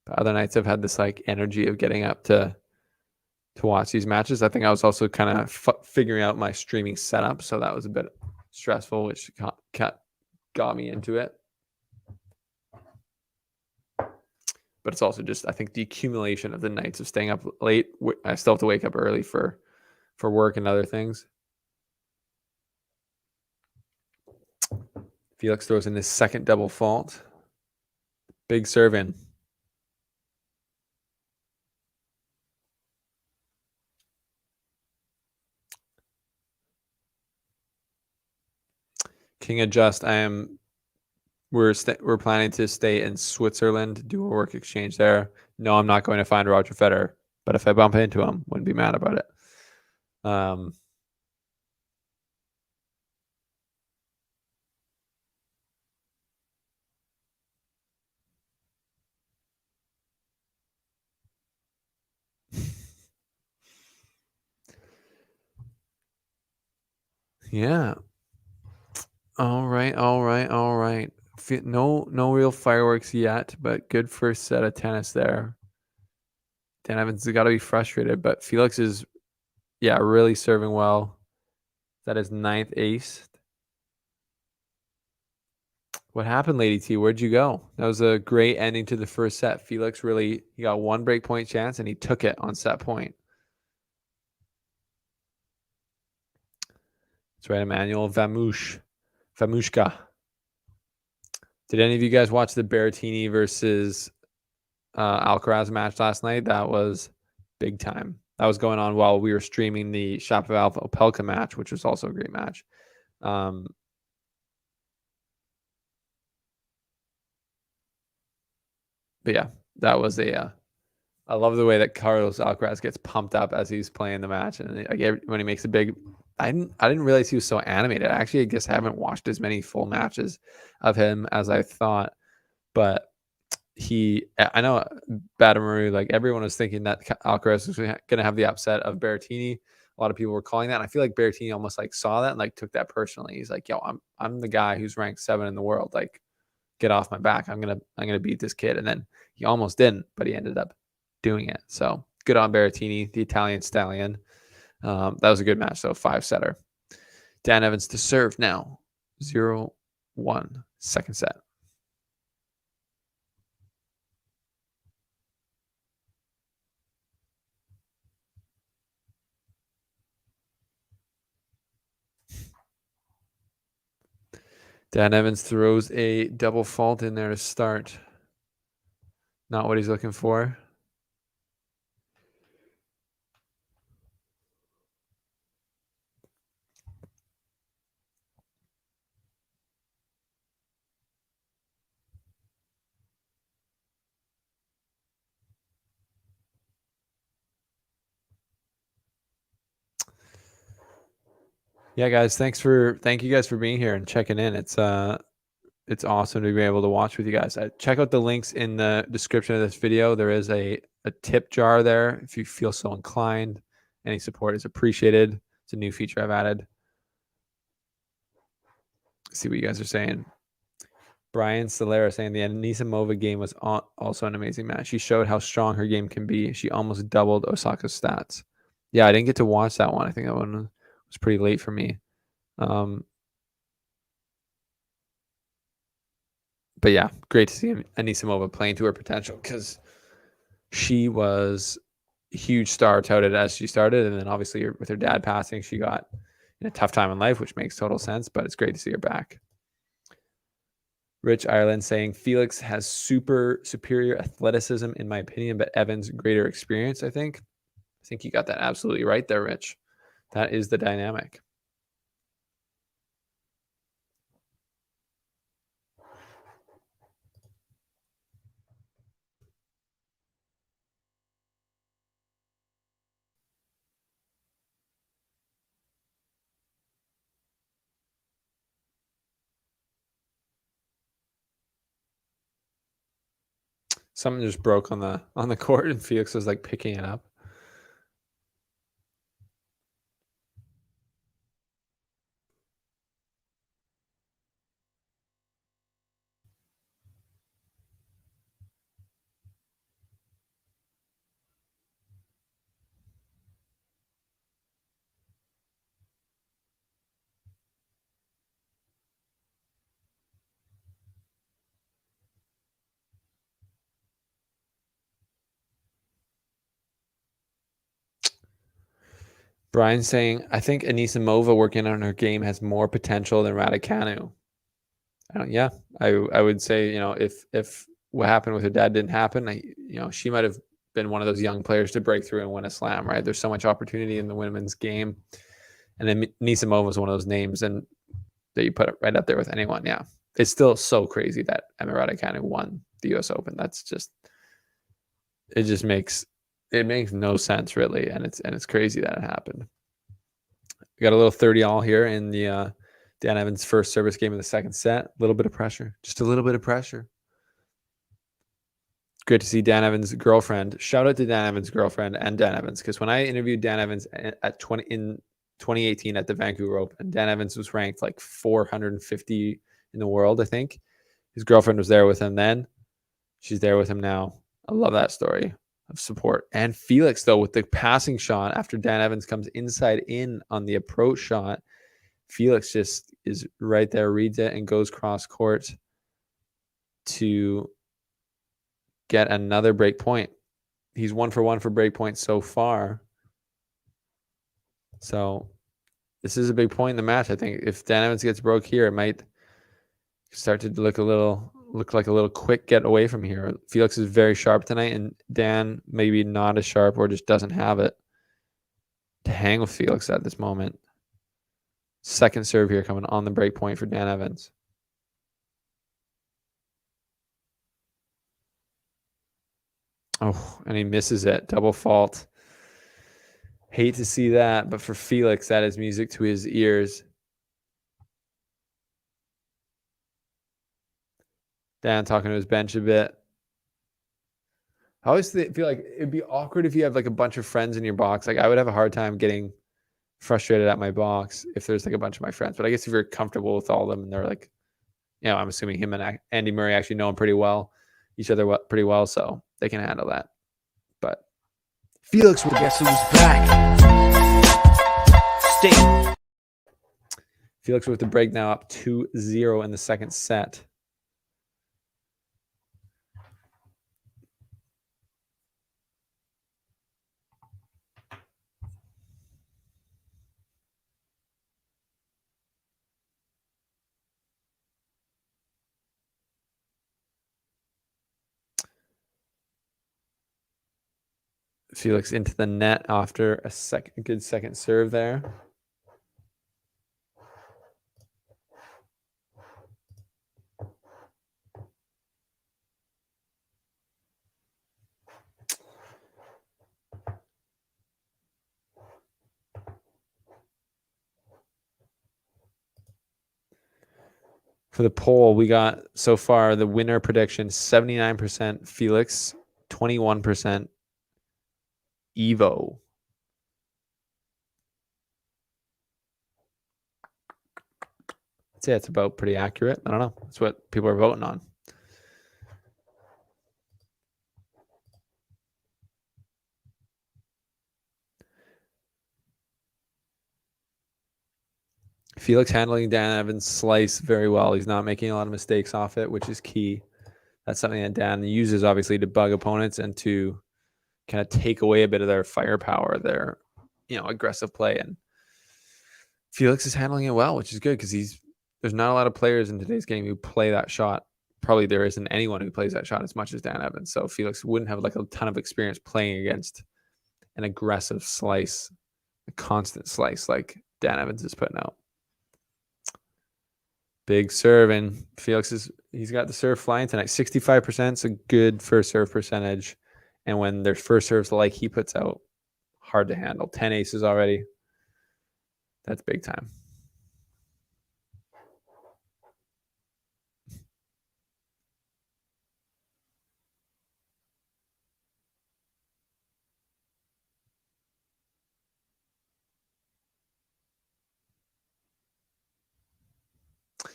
But other nights I've had this like energy of getting up to watch these matches. I think I was also kind of figuring out my streaming setup, so that was a bit stressful, which got me into it. But it's also just, I think, the accumulation of the nights of staying up late. I still have to wake up early for work and other things. Felix throws in his second double fault. Big serve in. King adjust. We're planning to stay in Switzerland, do a work exchange there. No, I'm not going to find Roger Federer, but if I bump into him, wouldn't be mad about it. Yeah. All right. No real fireworks yet, but good first set of tennis there. Dan Evans has got to be frustrated, but Felix is, really serving well. That is 9th ace. What happened, Lady T? Where'd you go? That was a great ending to the first set. Felix he got one break point chance, and he took it on set point. That's right, Emmanuel Vamushka. Did any of you guys watch the Berrettini versus Alcaraz match last night? That was big time. That was going on while we were streaming the Shapovalov Opelka match, which was also a great match. But yeah, that was I love the way that Carlos Alcaraz gets pumped up as he's playing the match, and when he makes a big. I didn't realize he was so animated. Actually, I guess I haven't watched as many full matches of him as I thought, but I know Badamaru, like everyone was thinking that Alcaraz was going to have the upset of Berrettini. A lot of people were calling that. And I feel like Berrettini almost like saw that and like took that personally. He's like, yo, I'm the guy who's ranked 7 in the world. Like, get off my back. I'm gonna beat this kid. And then he almost didn't, but he ended up doing it. So good on Berrettini, the Italian stallion. That was a good match, though. 5-setter. Dan Evans to serve now. 0-1. Second set. Dan Evans throws a double fault in there to start. Not what he's looking for. Yeah, guys, thank you guys for being here and checking in. It's awesome to be able to watch with you guys. Check out the links in the description of this video. There is a tip jar there if you feel so inclined. Any support is appreciated. It's a new feature I've added. See what you guys are saying. Brian Solera saying the Anisimova game was also an amazing match. She showed how strong her game can be. She almost doubled Osaka's stats. Yeah, I didn't get to watch that one. I think that one was pretty late for me. But yeah, great to see Anisimova playing to her potential because she was a huge star touted as she started. And then obviously with her dad passing, she got in a tough time in life, which makes total sense, but it's great to see her back. Rich Ireland saying Felix has superior athleticism, in my opinion, but Evans greater experience, I think. I think you got that absolutely right there, Rich. That is the dynamic. Something just broke on the court, and Felix was like picking it up. Brian saying, I think Anisimova working on her game has more potential than Raducanu. Yeah, I would say, if what happened with her dad didn't happen, she might have been one of those young players to break through and win a slam, right? There's so much opportunity in the women's game. And then Anisimova is one of those names and that you put it right up there with anyone. Yeah. It's still so crazy that Emma Raducanu won the US Open. It makes no sense really. And it's crazy that it happened. We got a little 30-all here in the Dan Evans' first service game of the second set. A little bit of pressure. Just a little bit of pressure. Great to see Dan Evans' girlfriend. Shout out to Dan Evans' girlfriend and Dan Evans, because when I interviewed Dan Evans in 2018 at the Vancouver Open, Dan Evans was ranked like 450 in the world, I think. His girlfriend was there with him then. She's there with him now. I love that story of support. And Felix, though, with the passing shot after Dan Evans comes inside in on the approach shot, Felix just is right there, reads it, and goes cross court to get another break point. He's 1 for 1 for break points so far. So this is a big point in the match. I think if Dan Evans gets broke here, it might start to look like a little quick get away from here. Felix is very sharp tonight, and Dan maybe not as sharp or just doesn't have it to hang with Felix at this moment. Second serve here coming on the break point for Dan Evans. Oh, and he misses it. Double fault. Hate to see that, but for Felix, that is music to his ears. Dan talking to his bench a bit. I always feel like it'd be awkward if you have like a bunch of friends in your box. Like I would have a hard time getting frustrated at my box if there's like a bunch of my friends. But I guess if you're comfortable with all of them and they're like, I'm assuming him and Andy Murray actually know him pretty well, each other pretty well, so they can handle that. But Felix will guess who's back. Stay. Felix with the break now up 2-0 in the second set. Felix into the net after a good second serve there. For the poll, we got so far the winner prediction 79% Felix, 21% Evo. I'd say it's about pretty accurate. I don't know. That's what people are voting on. Felix handling Dan Evans' slice very well. He's not making a lot of mistakes off it, which is key. That's something that Dan uses, obviously, to bug opponents and to kind of take away a bit of their firepower, their aggressive play. And Felix is handling it well, which is good because there's not a lot of players in today's game who play that shot. Probably there isn't anyone who plays that shot as much as Dan Evans. So Felix wouldn't have like a ton of experience playing against an aggressive slice, a constant slice like Dan Evans is putting out. Big serve, and he's got the serve flying tonight. 65% is a good first serve percentage. And when there's first serves like he puts out, hard to handle. 10 aces already. That's big time.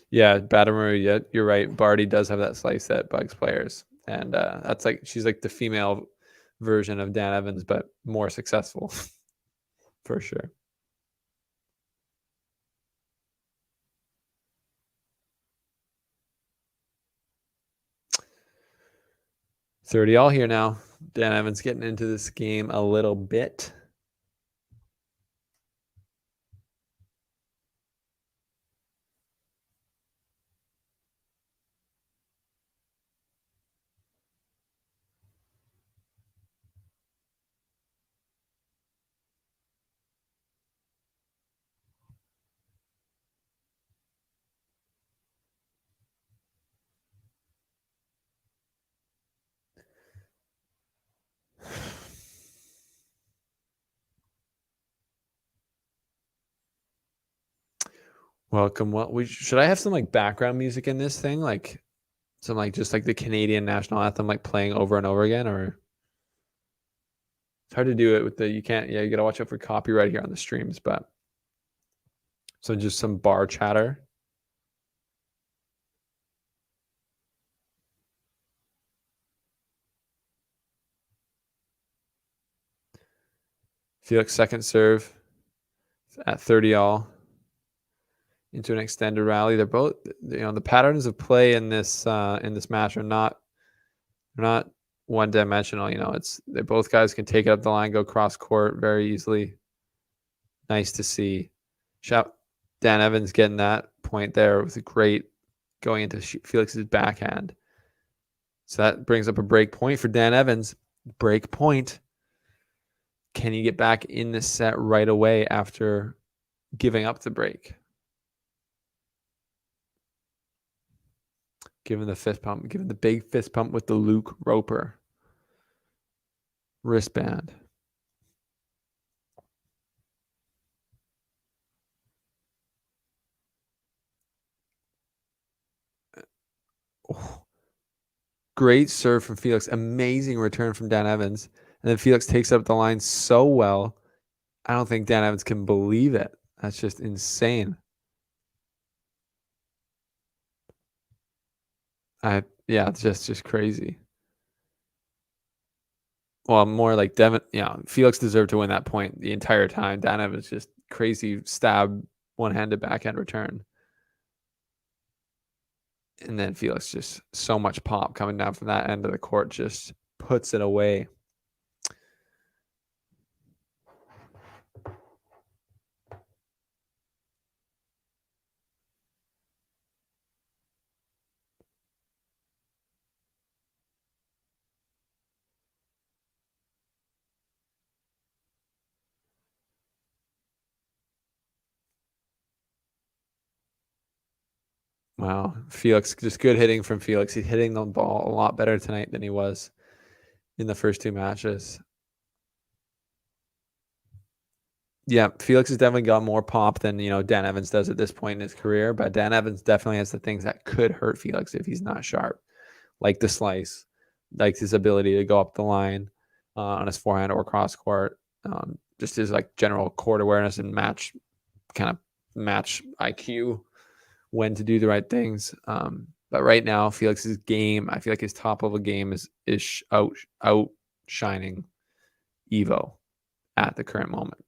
Yeah, Batamaru, you're right. Barty does have that slice that bugs players. And that's she's like the female version of Dan Evans, but more successful for sure. $30 all here now. Dan Evans getting into this game a little bit. Welcome. Should I have some like background music in this thing, like some just like the Canadian national anthem, like playing over and over again, or it's hard to do it with you gotta watch out for copyright here on the streams, but so just some bar chatter. Felix second serve at 30 all into an extended rally. They're both, the patterns of play in this match are not one dimensional. They both guys can take it up the line, go cross court very easily. Nice to see. Dan Evans getting that point there with a great going into Felix's backhand. So that brings up a break point for Dan Evans. Break point. Can he get back in the set right away after giving up the break? Given the fist pump, given the big fist pump with the Luke Roper wristband. Oh. Great serve from Felix. Amazing return from Dan Evans. And then Felix takes up the line so well. I don't think Dan Evans can believe it. That's just insane. It's just crazy. Well, more like Devin. Felix deserved to win that point the entire time. Dan Evans just crazy stab, one-handed backhand return. And then Felix just so much pop coming down from that end of the court, just puts it away. Wow. Felix, just good hitting from Felix. He's hitting the ball a lot better tonight than he was in the first 2 matches. Yeah, Felix has definitely got more pop than, Dan Evans does at this point in his career, but Dan Evans definitely has the things that could hurt Felix if he's not sharp, like the slice, like his ability to go up the line on his forehand or cross court, just his like general court awareness and match IQ, when to do the right things. But right now, Felix's game, I feel like his top level game is outshining Evo at the current moment.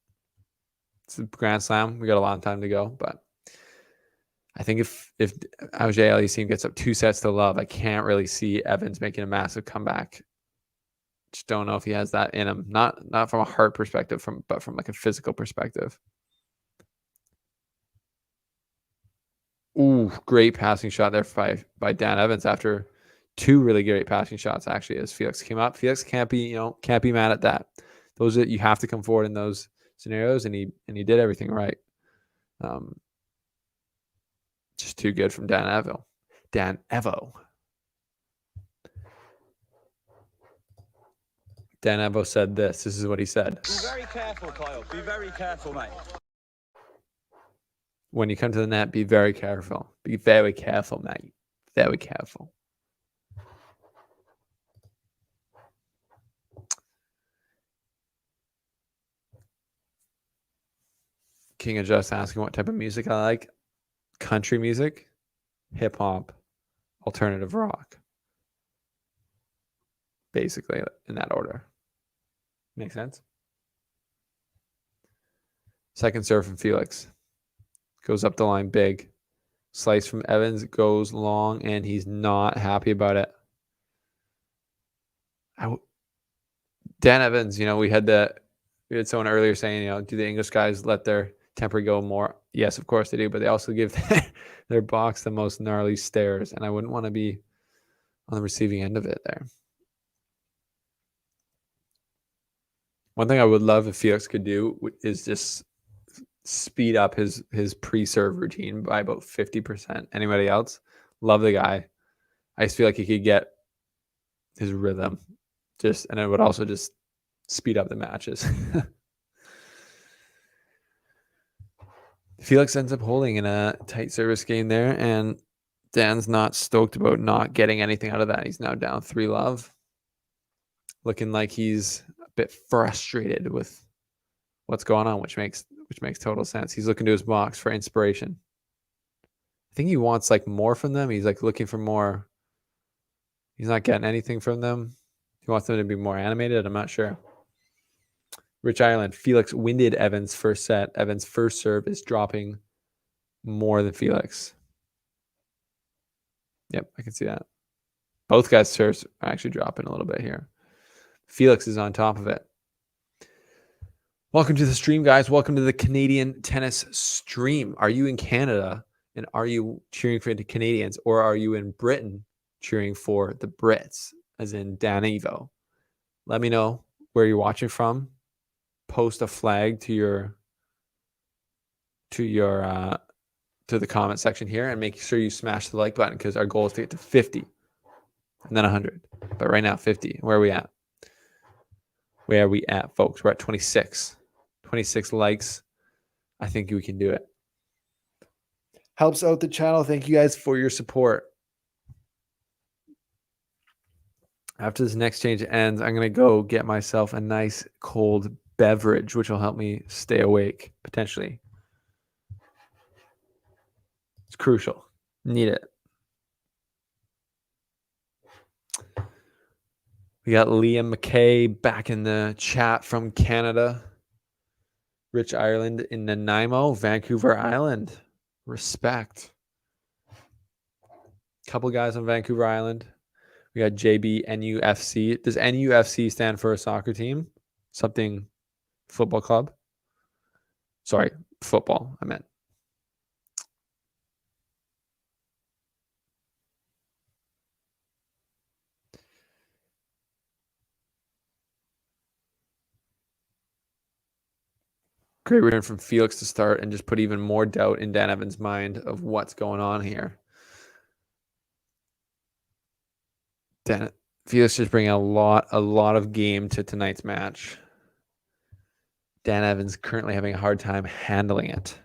It's a Grand Slam. We got a long time to go, but I think if Auger-Aliassime gets up 2 sets to love, I can't really see Evans making a massive comeback. Just don't know if he has that in him. Not from a heart perspective, but from like a physical perspective. Ooh, great passing shot there by Dan Evans after 2 really great passing shots actually as Felix came up. Felix can't be mad at that. Those you have to come forward in those scenarios, and he did everything right. Just too good from Dan Evo. Dan Evo said this. This is what he said. Be very careful, Kyle. Be very careful, mate. When you come to the net, be very careful. Be very careful, mate. Very careful. King of Just asking what type of music I like. Country music, hip hop, alternative rock. Basically in that order. Make sense? Second serve from Felix. Goes up the line big. Slice from Evans goes long, and he's not happy about it. Dan Evans, we had someone earlier saying, do the English guys let their temper go more? Yes, of course they do, but they also give their box the most gnarly stares, and I wouldn't want to be on the receiving end of it there. One thing I would love if Felix could do is just speed up his pre-serve routine by about 50%. Anybody else? Love the guy. I just feel like he could get his rhythm and it would also just speed up the matches. Felix ends up holding in a tight service game there, and Dan's not stoked about not getting anything out of that. He's now down 3-love. Looking like he's a bit frustrated with what's going on, which makes total sense. He's looking to his box for inspiration. I think he wants like more from them. He's like looking for more. He's not getting anything from them. He wants them to be more animated. I'm not sure. Rich Ireland, Felix winded Evans' first set. Evans' first serve is dropping more than Felix. Yep, I can see that. Both guys' serves are actually dropping a little bit here. Felix is on top of it. Welcome to the stream, guys. Welcome to the Canadian tennis stream. Are you in Canada and are you cheering for the Canadians, or are you in Britain cheering for the Brits, as in Dan Evo? Let me know where you're watching from. Post a flag to the comment section here, and make sure you smash the like button, because our goal is to get to 50 and then 100. But right now, 50. Where are we at? Where are we at, folks? We're at 26. 26 likes. I think we can do it. Helps out the channel. Thank you guys for your support. After this next change ends, I'm going to go get myself a nice cold beverage, which will help me stay awake, potentially. It's crucial. Need it. We got Liam McKay back in the chat from Canada. Rich Ireland in Nanaimo, Vancouver Island. Respect. Couple guys on Vancouver Island. We got JB NUFC. Does NUFC stand for a soccer team? Something football club? Sorry, football, I meant. Great return from Felix to start and just put even more doubt in Dan Evans' mind of what's going on here. Felix just bringing a lot of game to tonight's match. Dan Evans currently having a hard time handling it.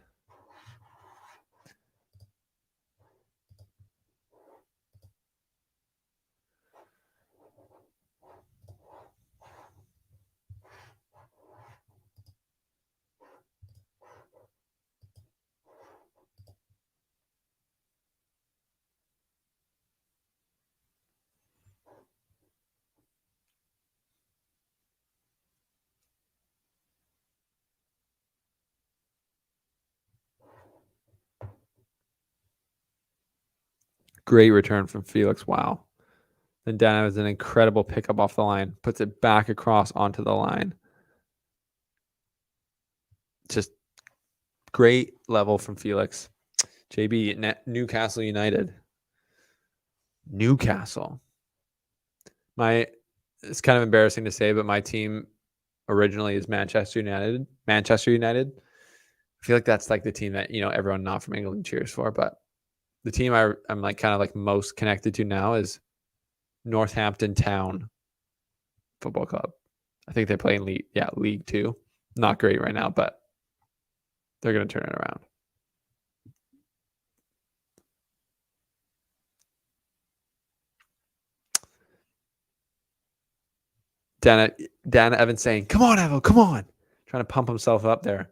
Great return from Felix. Wow. Then Dan Evans, an incredible pickup off the line. Puts it back across onto the line. Just great level from Felix. JB, Newcastle United. Newcastle. It's kind of embarrassing to say, but my team originally is Manchester United. Manchester United. I feel like that's like the team that, everyone not from England cheers for, but the team I'm like kind of like most connected to now is Northampton Town Football Club. I think they play in League 2. Not great right now, but they're going to turn it around. Dan Evans saying, "Come on, Evo, come on." Trying to pump himself up there.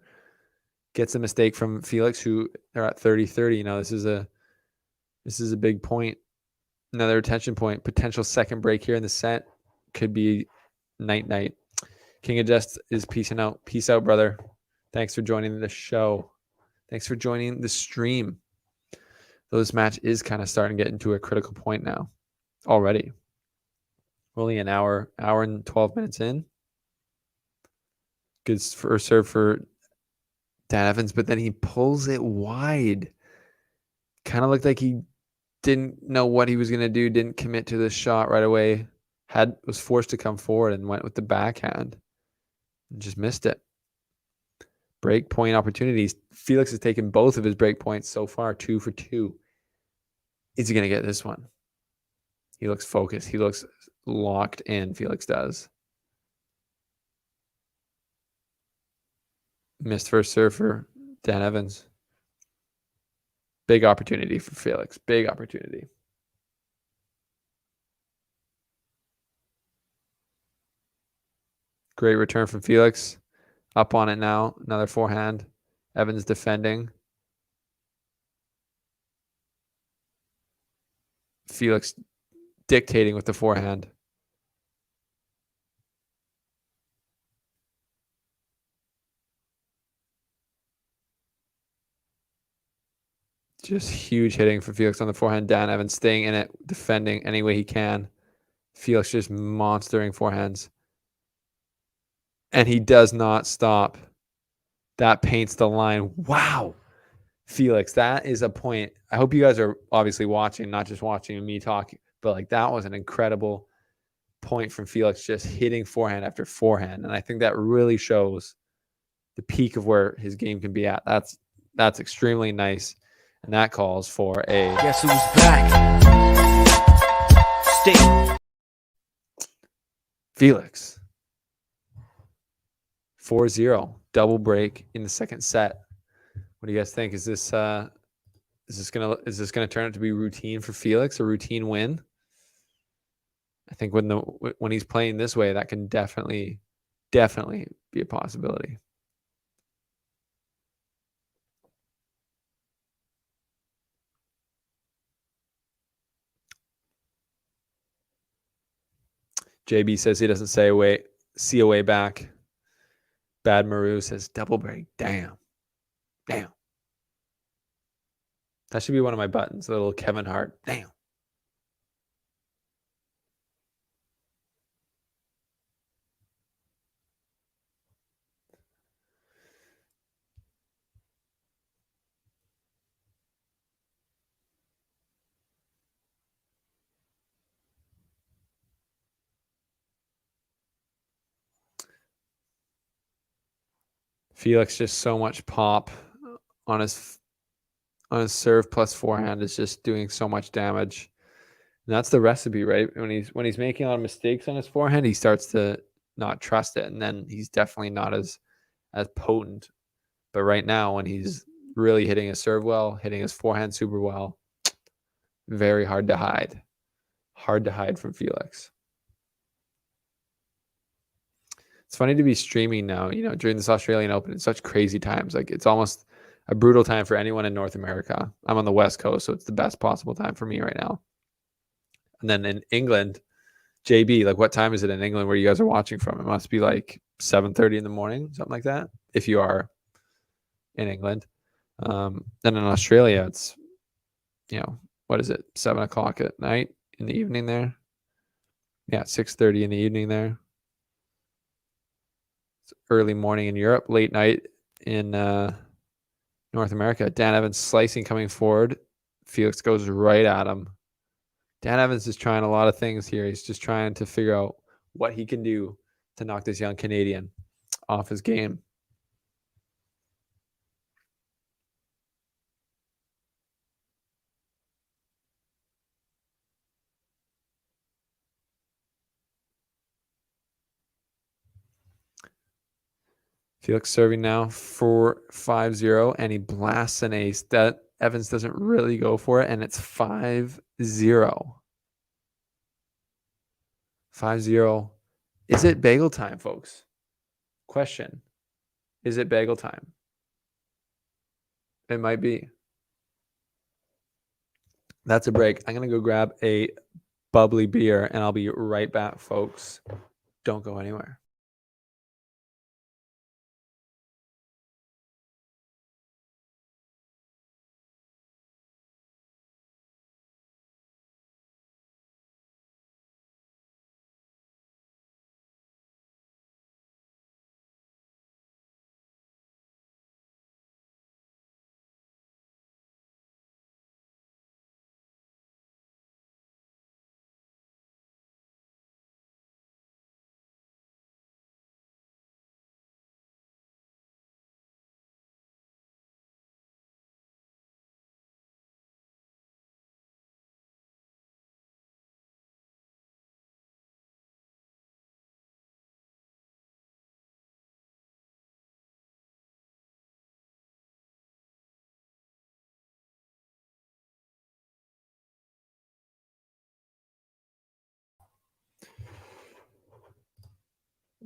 Gets a mistake from Felix, who they're at 30-30. This is a big point. Another retention point. Potential second break here in the set. Could be night. King of Jest is peacing out. Peace out, brother. Thanks for joining the show. Thanks for joining the stream. This match is kind of starting to get into a critical point now already. We're only an hour and 12 minutes in. Good first serve for Dan Evans, but then he pulls it wide. Kind of looked like he didn't know what he was going to do, didn't commit to the shot right away. Was forced to come forward and went with the backhand. And just missed it. Break point opportunities. Felix has taken both of his break points so far, 2 for 2. Is he going to get this one? He looks focused. He looks locked in, Felix does. Missed first serve for Dan Evans. Big opportunity for Felix. Big opportunity. Great return from Felix. Up on it now. Another forehand. Evans defending. Felix dictating with the forehand. Just huge hitting for Felix on the forehand. Dan Evans staying in it, defending any way he can. Felix just monstering forehands. And he does not stop. That paints the line. Wow. Felix, that is a point. I hope you guys are obviously watching, not just watching me talk, but like that was an incredible point from Felix, just hitting forehand after forehand. And I think that really shows the peak of where his game can be at. That's extremely nice. And that calls for a... Guess who's back? Stay. Felix. 4-0. Double break in the second set. What do you guys think? Is this gonna turn out to be routine for Felix, a routine win? I think when he's playing this way, that can definitely be a possibility. JB says he doesn't see a way back. Bad Maru says double break. Damn. That should be one of my buttons. The little Kevin Hart. Damn. Felix just so much pop on his serve plus forehand is just doing so much damage. And that's the recipe, right? When he's making a lot of mistakes on his forehand, he starts to not trust it, and then he's definitely not as potent. But right now, when he's really hitting his serve well, hitting his forehand super well, very hard to hide. Hard to hide from Felix. It's funny to be streaming now, during this Australian Open. It's such crazy times. Like, it's almost a brutal time for anyone in North America. I'm on the West Coast, so it's the best possible time for me right now. And then in England, JB, like, what time is it in England where you guys are watching from? It must be like 7:30 in the morning, something like that, if you are in England. Then in Australia, it's, what is it, 7 o'clock at night in the evening there? Yeah, 6:30 in the evening there. It's early morning in Europe, late night in North America. Dan Evans slicing coming forward. Felix goes right at him. Dan Evans is trying a lot of things here. He's just trying to figure out what he can do to knock this young Canadian off his game. Felix serving now for 5-0, and he blasts an ace that Evans doesn't really go for it, and it's 5-0. 5-0. Is it bagel time, folks? Question. Is it bagel time? It might be. That's a break. I'm going to go grab a bubbly beer, and I'll be right back, folks. Don't go anywhere.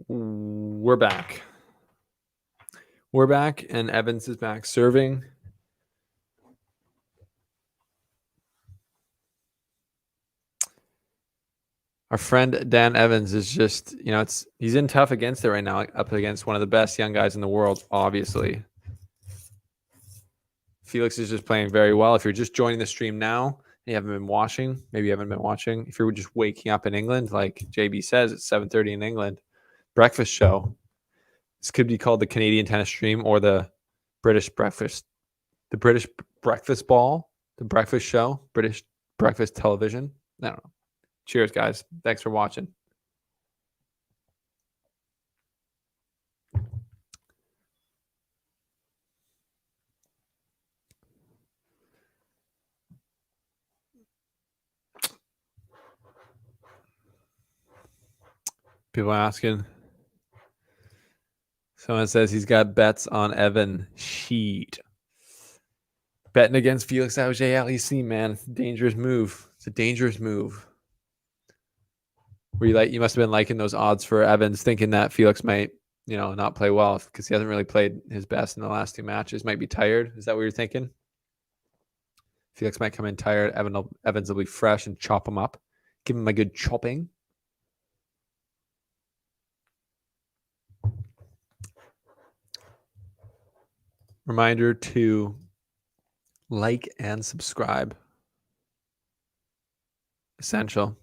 We're back. We're back, and Evans is back serving. Our friend Dan Evans is just, he's in tough against it right now, up against one of the best young guys in the world, obviously. Felix is just playing very well. If you're just joining the stream now, and you haven't been watching, maybe you haven't been watching. If you're just waking up in England, like JB says, it's 7:30 in England. Breakfast show. This could be called the Canadian Tennis Stream or the British Breakfast. The British Breakfast Ball. The Breakfast Show. British Breakfast Television. I don't know. Cheers, guys. Thanks for watching. People asking. Someone says he's got bets on Evan Sheet. Betting against Felix Auger-Aliassime, man. It's a dangerous move. It's a dangerous move. You must have been liking those odds for Evans, thinking that Felix might, not play well because he hasn't really played his best in the last 2 matches. Might be tired. Is that what you're thinking? Felix might come in tired. Evans will be fresh and chop him up. Give him a good chopping. Reminder to like and subscribe. Essential.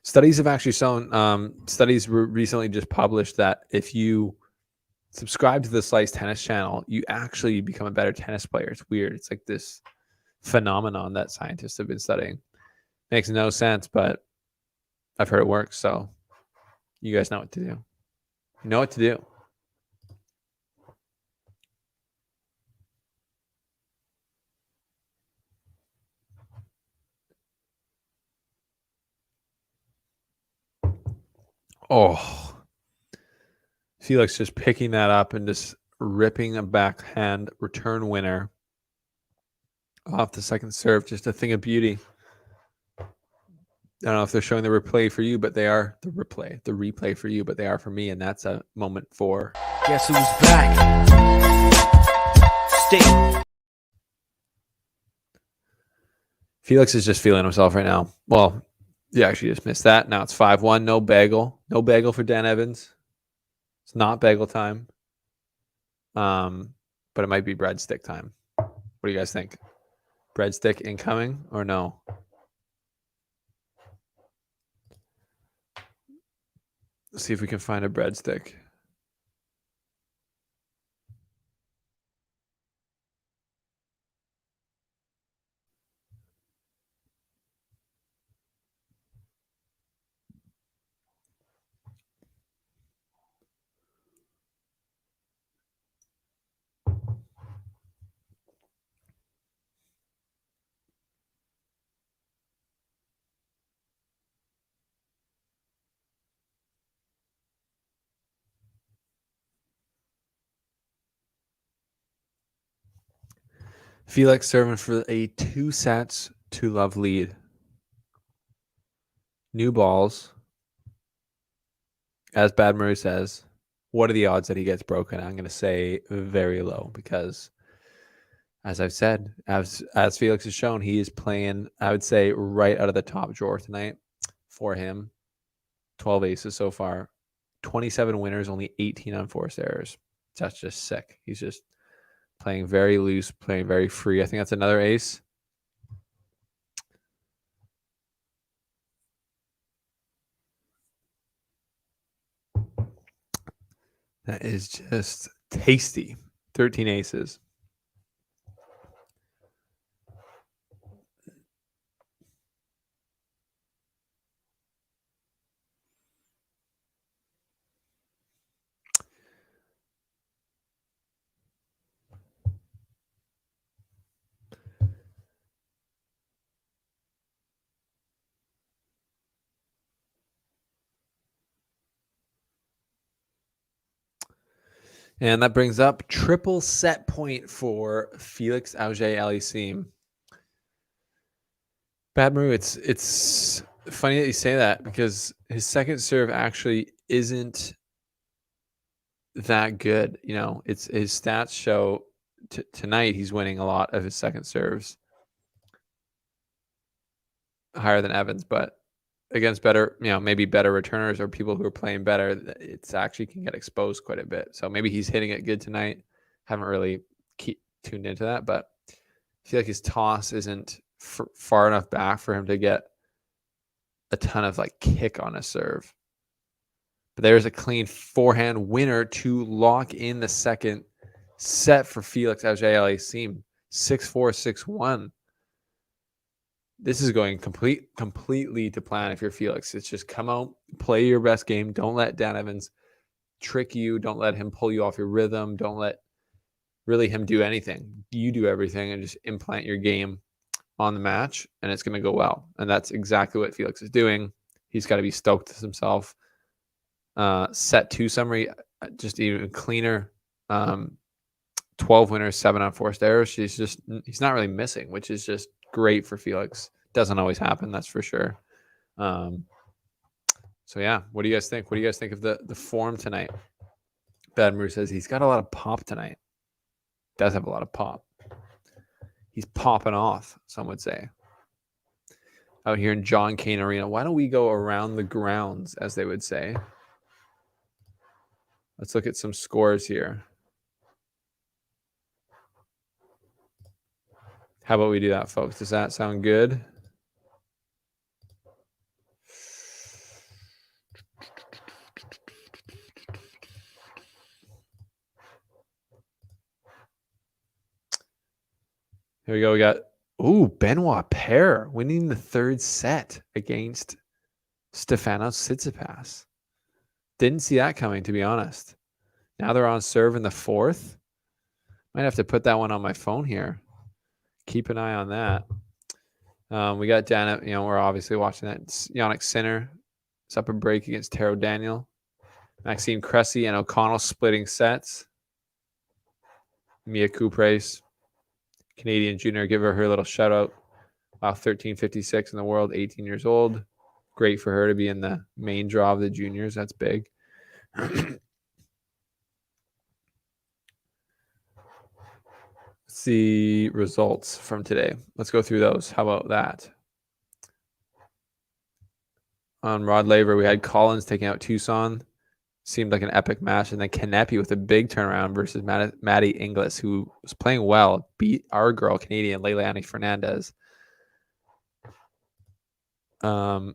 Studies have actually shown, studies were recently just published that if you subscribe to the Slice Tennis channel, you actually become a better tennis player. It's weird. It's like this phenomenon that scientists have been studying. Makes no sense, but I've heard it works. So you guys know what to do. You know what to do. Oh, Felix just picking that up and just ripping a backhand return winner off the second serve. Just a thing of beauty. I don't know if they're showing the replay for you, but they are the replay for you, but they are for me. And that's a moment for. Guess who's back? Stay. Felix is just feeling himself right now. Well, you actually just missed that. Now it's 5-1. No bagel. No bagel for Dan Evans. It's not bagel time. But it might be breadstick time. What do you guys think? Breadstick incoming or no? Let's see if we can find a breadstick. Felix serving for a 2-0 lead. New balls. As Bad Murray says, what are the odds that he gets broken? I'm going to say very low because, as I've said, as Felix has shown, he is playing, I would say, right out of the top drawer tonight for him. 12 aces so far. 27 winners, only 18 unforced errors. That's just sick. He's just playing very loose, playing very free. I think that's another ace. That is just tasty. 13 aces. And that brings up triple set point for Felix Auger-Aliassime. Bad Maru, it's funny that you say that because his second serve actually isn't that good. You know, it's his stats show tonight he's winning a lot of his second serves, higher than Evans, but against better, maybe better returners or people who are playing better, it's actually can get exposed quite a bit. So maybe he's hitting it good tonight. Haven't really tuned into that, but I feel like his toss isn't far enough back for him to get a ton of kick on a serve. But there's a clean forehand winner to lock in the second set for Felix Auger-Aliassime. 6-4, 6-1. This is going completely to plan if you're Felix. It's just come out, play your best game. Don't let Dan Evans trick you. Don't let him pull you off your rhythm. Don't let really him do anything. You do everything and just implant your game on the match, and it's going to go well. And that's exactly what Felix is doing. He's got to be stoked with himself. Set 2 summary, just even cleaner. 12 winners, 7 unforced errors. He's not really missing, which is just great for Felix. Doesn't always happen, that's for sure. So yeah, what do you guys think? What do you guys think of the form tonight? Bad Maru says he's got a lot of pop tonight. Does have a lot of pop. He's popping off, some would say. Out here in John Cain Arena. Why don't we go around the grounds, as they would say? Let's look at some scores here. How about we do that, folks? Does that sound good? Here we go. We got, Benoit Paire winning the 3rd set against Stefanos Tsitsipas. Didn't see that coming, to be honest. Now they're on serve in the 4th. Might have to put that one on my phone here. Keep an eye on that. We got Dan, we're obviously watching that. Yannick Sinner It's up a break against Taro Daniel. Maxime Cressy and O'Connell splitting sets. Mia Couprace, Canadian junior, give her little shout out. Wow, 1356 in the world, 18 years old. Great for her to be in the main draw of the juniors. That's big. See results from today. Let's go through those. How about that? On Rod Laver, we had Collins taking out Tucson. Seemed like an epic match. And then Kanepi with a big turnaround versus Maddie Inglis, who was playing well, beat our girl, Canadian Leilani Fernandez. Medvedev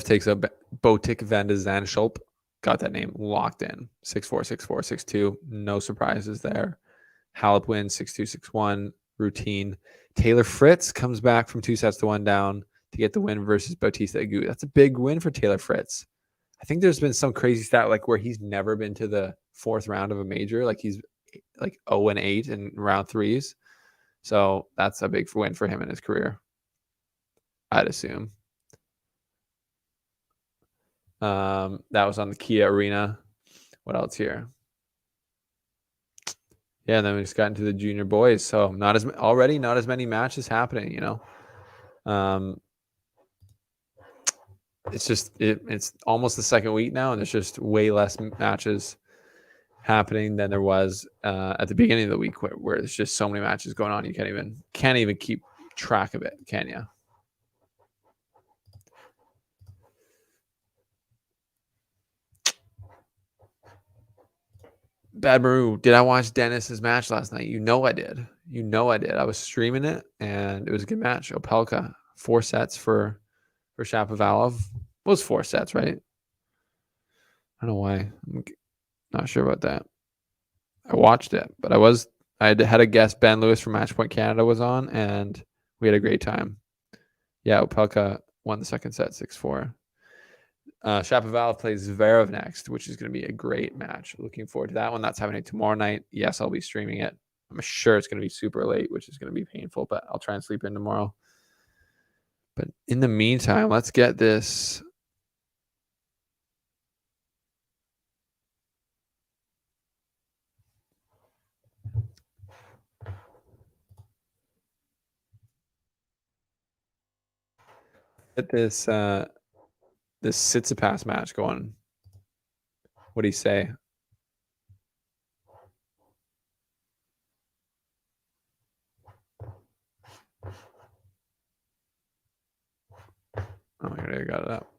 takes up Botic van de Zandschulp. Got that name locked in. 6-4, 6-4, 6-2. No surprises there. Halep wins 6-2, 6-1. Routine. Taylor Fritz comes back from 2-1 down to get the win versus Bautista Agut. That's a big win for Taylor Fritz. I think there's been some crazy stat like where he's never been to the fourth round of a major. Like he's like 0-8 in round threes. So that's a big win for him in his career, I'd assume. That was on the Kia Arena. What else here? Yeah, and then we just got into the junior boys. So not as many matches happening, you know. It's just it's almost the second week now, and there's just way less matches happening than there was at the beginning of the week, where there's just so many matches going on. You can't even keep track of it, can you? Bad Maru, did I watch Dennis's match last night? You know I did. I was streaming it, and it was a good match. Opelka, 4 sets for Shapovalov. It was 4 sets, right? I don't know why. I'm not sure about that. I watched it, but I had a guest, Ben Lewis from Matchpoint Canada was on, and we had a great time. Yeah, Opelka won the second set 6-4. Shapovalov plays Zverev next, which is going to be a great match. Looking forward to that one. That's happening tomorrow night. Yes, I'll be streaming it. I'm sure it's going to be super late, which is going to be painful, but I'll try and sleep in tomorrow. But in the meantime, let's get this. Get this this Tsitsipas match going. What do you say? Oh, I got it up.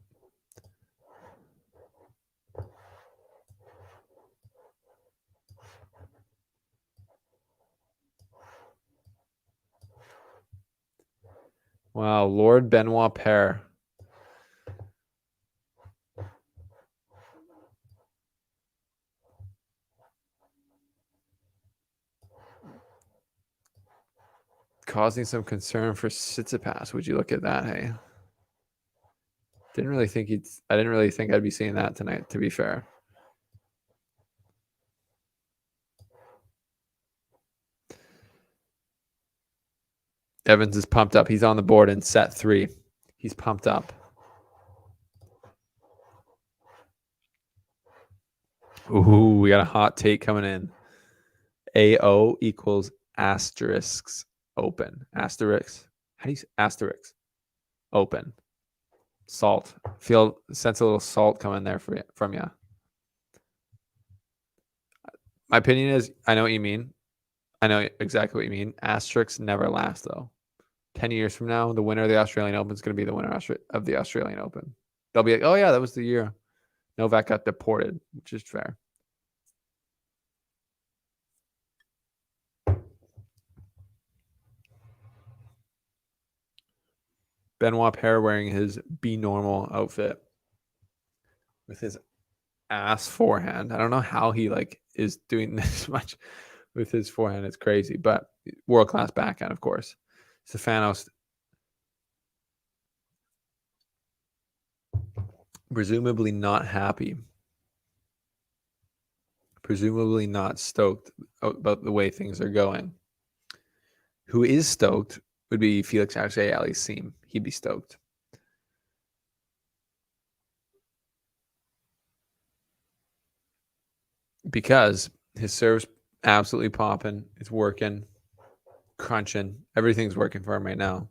Wow, Lord Benoit Paire. Causing some concern for Tsitsipas. Would you look at that, hey? I didn't really think I'd be seeing that tonight, to be fair. Evans is pumped up. He's on the board in set 3. He's pumped up. Ooh, we got a hot take coming in. AO equals asterisks open. Asterisks. How do you say asterisks? Open. Salt. Sense a little salt coming there from you. My opinion is, I know what you mean. I know exactly what you mean. Asterisks never last, though. 10 years from now, the winner of the Australian Open is going to be the winner of the Australian Open. They'll be like, oh, yeah, that was the year Novak got deported, which is fair. Benoit Paire wearing his Be Normal outfit with his ass forehand. I don't know how he is doing this much with his forehand. It's crazy, but world-class backhand, of course. Stefanos presumably not happy. Presumably not stoked about the way things are going. Who is stoked would be Felix Auger-Aliassime. He'd be stoked. Because his serve's absolutely popping. It's working, crunching. Everything's working for him right now.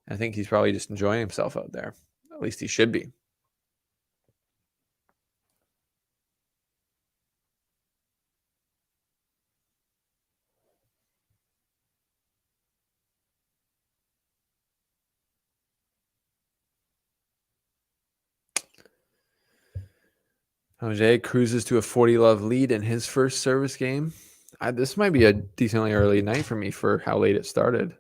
I think he's probably just enjoying himself out there. At least he should be. Jose cruises to a 40-love lead in his first service game. This might be a decently early night for me for how late it started.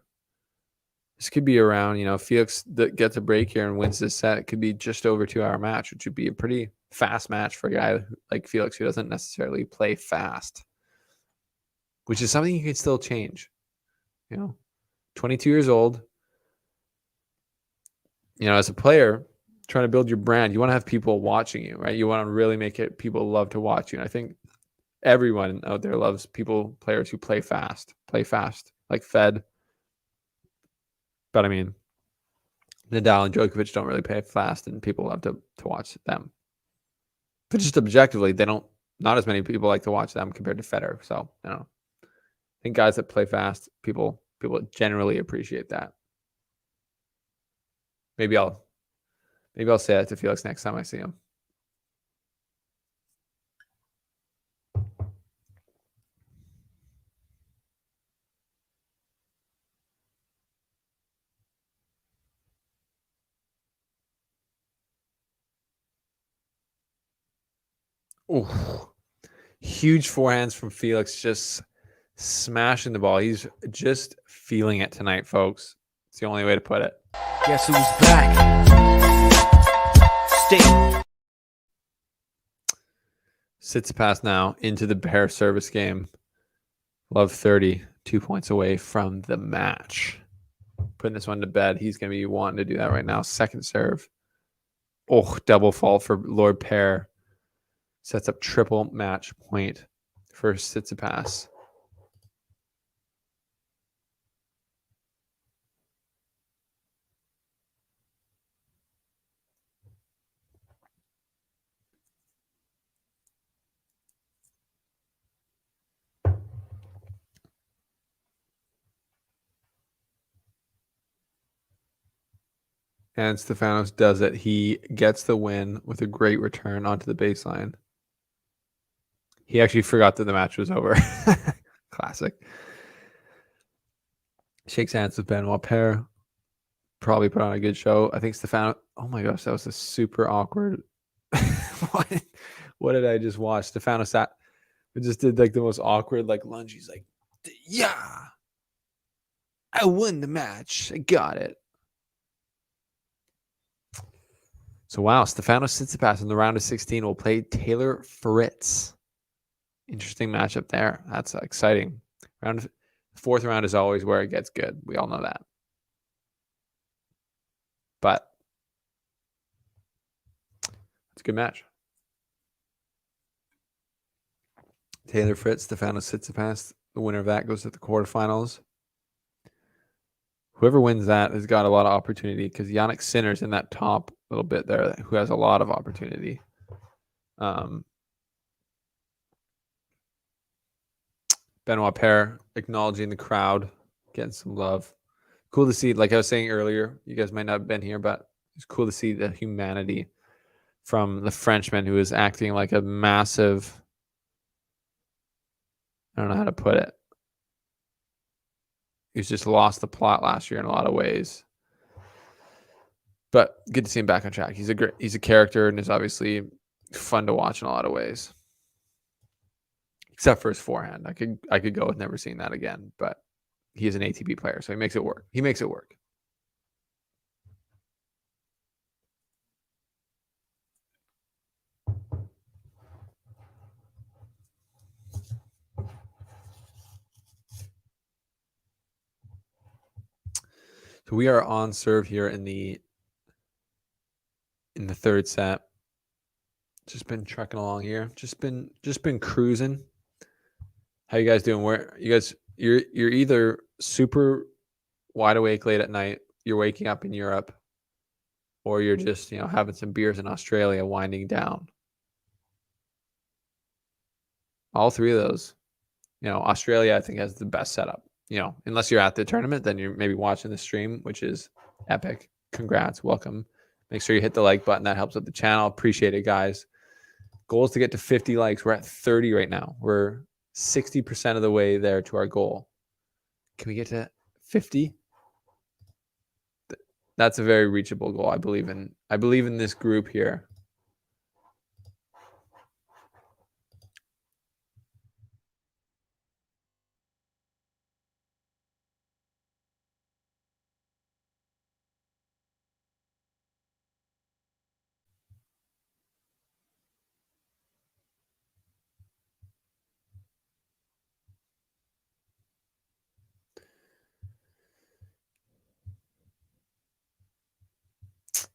This could be around, Felix that gets a break here and wins this set. It could be just over 2-hour match, which would be a pretty fast match for a guy like Felix who doesn't necessarily play fast, which is something you can still change. 22 years old, as a player, trying to build your brand, you want to have people watching you, right? You want to really make it people love to watch you. And I think everyone out there loves players who play fast, like Fed. But I mean, Nadal and Djokovic don't really play fast, and people love to watch them. But just objectively, not as many people like to watch them compared to Federer. So I think guys that play fast, people generally appreciate that. Maybe I'll say that to Felix next time I see him. Oh, huge forehands from Felix, just smashing the ball. He's just feeling it tonight, folks. It's the only way to put it. Guess who's back? Stay. Tsitsipas now into the pair service game. Love 30, 2 points away from the match. Putting this one to bed. He's going to be wanting to do that right now. Second serve. Oh, double fault for Lord Pair. Sets up triple match point for Tsitsipas. And Stefanos does it. He gets the win with a great return onto the baseline. He actually forgot that the match was over. Classic. Shakes hands with Benoit Paire. Probably put on a good show. I think Stefanos. Oh my gosh, that was a super awkward. What did I just watch? Stefanos sat. We just did like the most awkward lunge. He's like, yeah, I won the match. I got it. So wow, Stefanos Tsitsipas in the round of 16 will play Taylor Fritz. Interesting matchup there. That's exciting. Fourth round is always where it gets good. We all know that. But it's a good match. Taylor Fritz, Stefanos Tsitsipas. The winner of that goes to the quarterfinals. Whoever wins that has got a lot of opportunity because Yannick Sinner's in that top little bit there who has a lot of opportunity. Benoit Paire acknowledging the crowd, getting some love. Cool to see, like I was saying earlier, you guys might not have been here, but it's cool to see the humanity from the Frenchman who is acting like a massive, I don't know how to put it. He's just lost the plot last year in a lot of ways. But good to see him back on track. He's a character and is obviously fun to watch in a lot of ways. Except for his forehand. I could go with never seeing that again, but he's an ATP player, so he makes it work. So we are on serve here in the third set. Just been trucking along here. Just been cruising. How you guys doing? Where you guys? You're either super wide awake late at night, you're waking up in Europe, or you're just, having some beers in Australia, winding down. All three of those. Australia, I think, has the best setup. Unless you're at the tournament, then you're maybe watching the stream, which is epic. Congrats. Welcome. Make sure you hit the like button. That helps with the channel. Appreciate it, guys. Goal is to get to 50 likes. We're at 30 right now. We're 60% of the way there to our goal. Can we get to 50? That's a very reachable goal. I believe in this group here.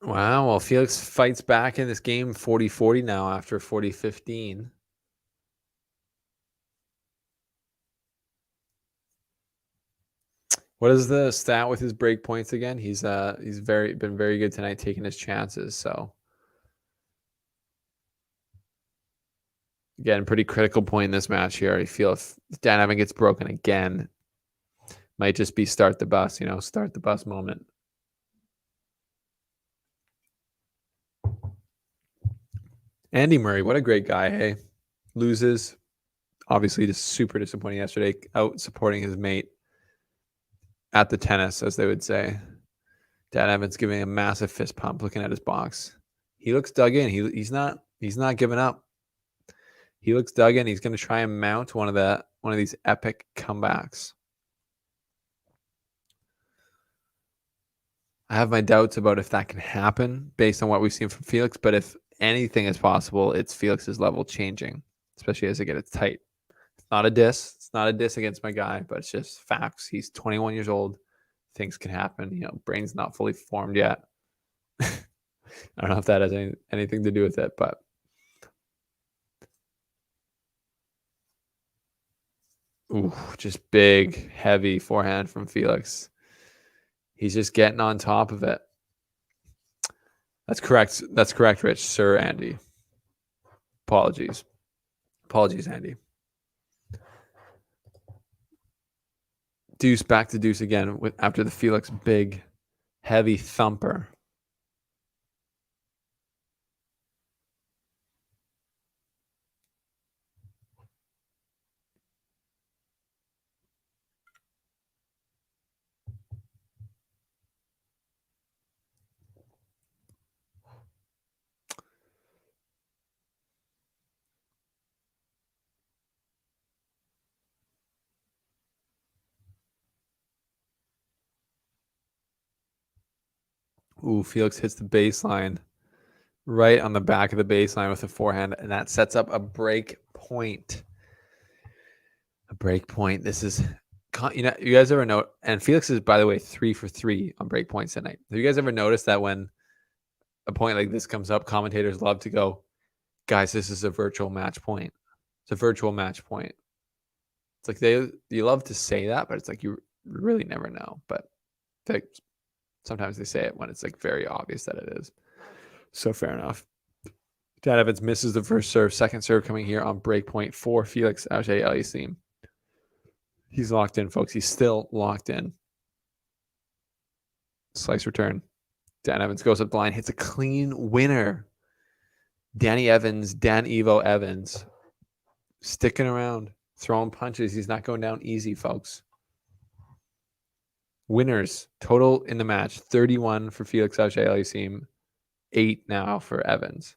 Wow. Well, Felix fights back in this game 40-40 now after 40-15. What is the stat with his break points again? He's been very good tonight, taking his chances. So again, pretty critical point in this match here. I feel if Dan Evan gets broken again, might just be start the bus moment. Andy Murray, what a great guy, hey? Loses. Obviously, just super disappointing yesterday, out supporting his mate at the tennis, as they would say. Dan Evans giving a massive fist pump, looking at his box. He looks dug in. He's not giving up. He looks dug in. He's going to try and mount one of these epic comebacks. I have my doubts about if that can happen based on what we've seen from Felix, but if anything is possible, it's Felix's level changing, especially as it gets tight. It's not a diss. It's not a diss against my guy, but it's just facts. He's 21 years old. Things can happen. Brain's not fully formed yet. I don't know if that has anything to do with it, but just big, heavy forehand from Felix. He's just getting on top of it. That's correct. That's correct, Rich. Sir Andy. Apologies, Andy. Deuce back to deuce again after the Felix big, heavy thumper. Felix hits the baseline right on the back of the baseline with a forehand, and that sets up a break point. This is, you guys ever know? And Felix is, by the way, 3 for 3 on break points tonight. Have you guys ever noticed that when a point like this comes up, commentators love to go, guys, this is a virtual match point. It's a virtual match point. It's like you love to say that, but it's like you really never know. But sometimes they say it when it's like very obvious that it is. So fair enough. Dan Evans misses the first serve. Second serve coming here on break point for Felix Auger-Aliassime. He's locked in, folks. He's still locked in. Slice return. Dan Evans goes up the line, hits a clean winner. Dan Evo Evans, sticking around, throwing punches. He's not going down easy, folks. Winners total in the match: 31 for Felix Auger-Aliassime, 8 now for Evans.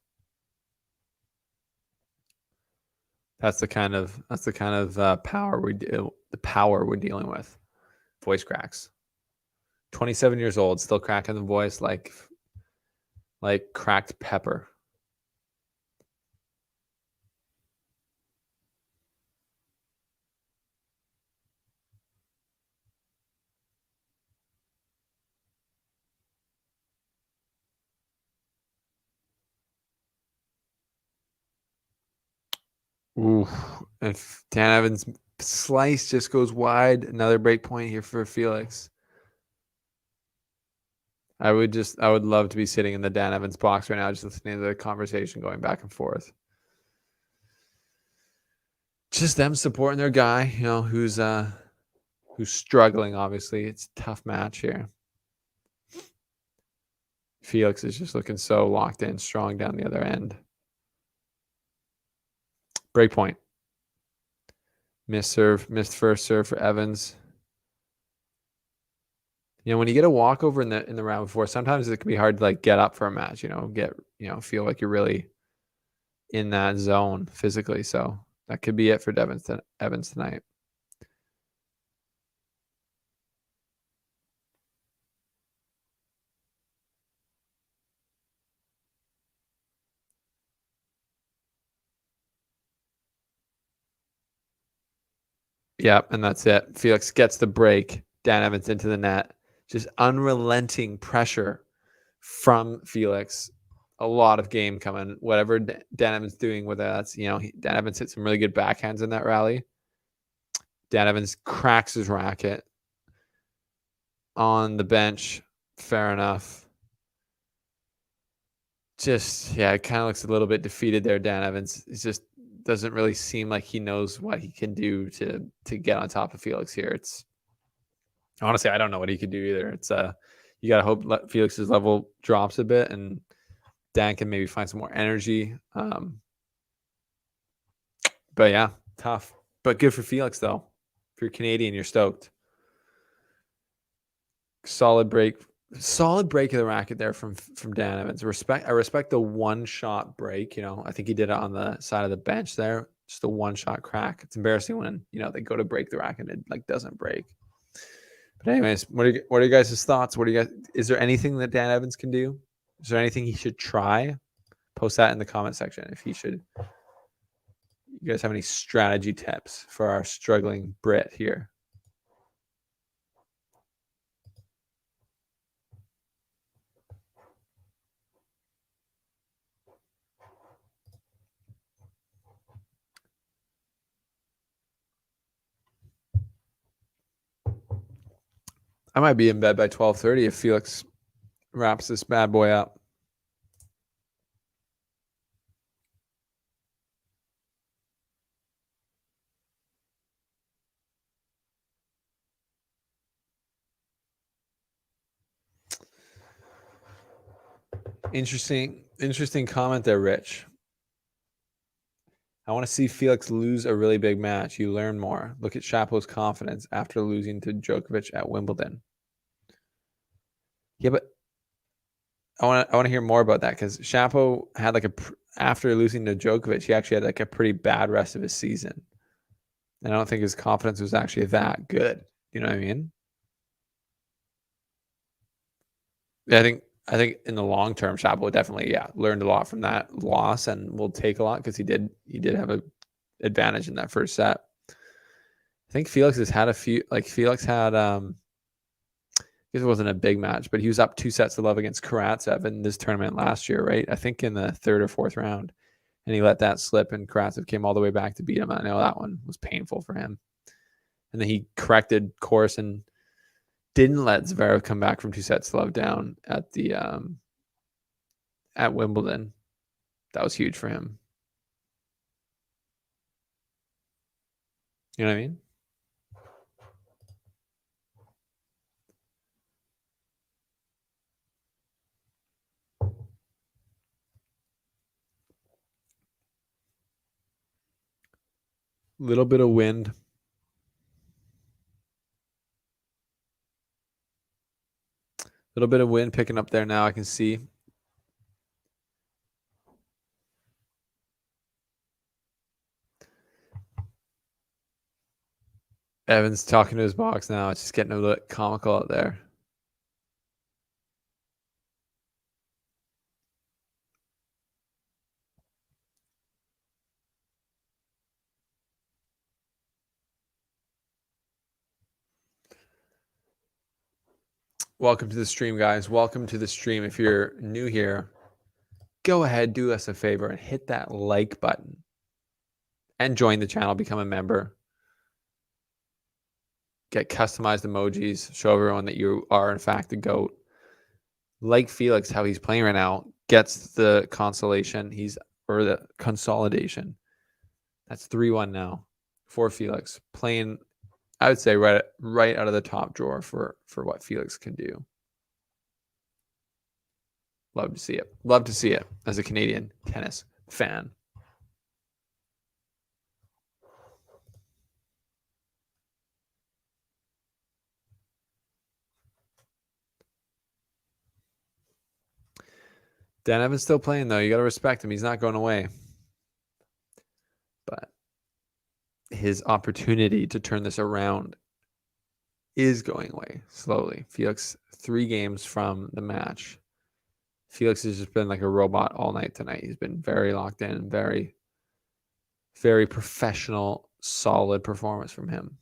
That's the kind of power we're dealing with. Voice cracks. 27 years old, still cracking the voice like cracked pepper. If Dan Evans' slice just goes wide, another break point here for Felix. I would love to be sitting in the Dan Evans box right now, just listening to the conversation going back and forth. Just them supporting their guy, who's struggling. Obviously, it's a tough match here. Felix is just looking so locked in, strong down the other end. Break point. Missed first serve for Evans. When you get a walkover in the round before, sometimes it can be hard to like get up for a match. Feel like you're really in that zone physically. So that could be it for Evans tonight. Yeah, and that's it. Felix gets the break. Dan Evans into the net. Just unrelenting pressure from Felix. A lot of game coming. Whatever Dan Evans doing with that, Dan Evans hit some really good backhands in that rally. Dan Evans cracks his racket on the bench. Fair enough. Just, it kind of looks a little bit defeated there, Dan Evans. It just doesn't really seem like he knows what he can do to get on top of Felix here. It's honestly, I don't know what he could do either. It's you got to hope Felix's level drops a bit and Dan can maybe find some more energy. But yeah, tough. But good for Felix, though. If you're Canadian, you're stoked. Solid break of the racket there from Dan Evans. I respect the one-shot break. I think he did it on the side of the bench there. Just a one-shot crack. It's embarrassing when, they go to break the racket and it doesn't break. But anyways, what are you guys' thoughts? Is there anything that Dan Evans can do? Is there anything he should try? Post that in the comment section if he should. You guys have any strategy tips for our struggling Brit here? I might be in bed by 12:30 if Felix wraps this bad boy up. Interesting comment there, Rich. I want to see Felix lose a really big match. You learn more. Look at Shapo's confidence after losing to Djokovic at Wimbledon. Yeah, but I want to hear more about that because Shapo had after losing to Djokovic, he actually had a pretty bad rest of his season. And I don't think his confidence was actually that good. You know what I mean? Yeah, I think in the long term, Shapo definitely learned a lot from that loss and will take a lot because he did have an advantage in that first set. I think Felix has had a few. Felix had it wasn't a big match, but he was up 2-0 against Karatsev in this tournament last year, right? I think in the third or fourth round, and he let that slip, and Karatsev came all the way back to beat him. I know that one was painful for him, and then he corrected course and didn't let Zverev come back from 2-0 down at the at Wimbledon. That was huge for him. You know what I mean? Little bit of wind. Little bit of wind picking up there now. I can see. Evans talking to his box now. It's just getting a little comical out there. Welcome to the stream, guys. Welcome to the stream. If you're new here, go ahead, do us a favor and hit that like button and join the channel, become a member. Get customized emojis, show everyone that you are in fact the GOAT. like Felix, how he's playing right now, gets the consolation. Or the consolidation. That's 3-1 now for Felix. Playing, I would say, right out of the top drawer for what Felix can do. Love to see it. Love to see it as a Canadian tennis fan. Dan Evans still playing, though. You got to respect him. He's not going away. But his opportunity to turn this around is going away slowly. Felix, 3 games from the match. Felix has just been like a robot all night tonight. He's been very locked in, very, very professional, solid performance from him.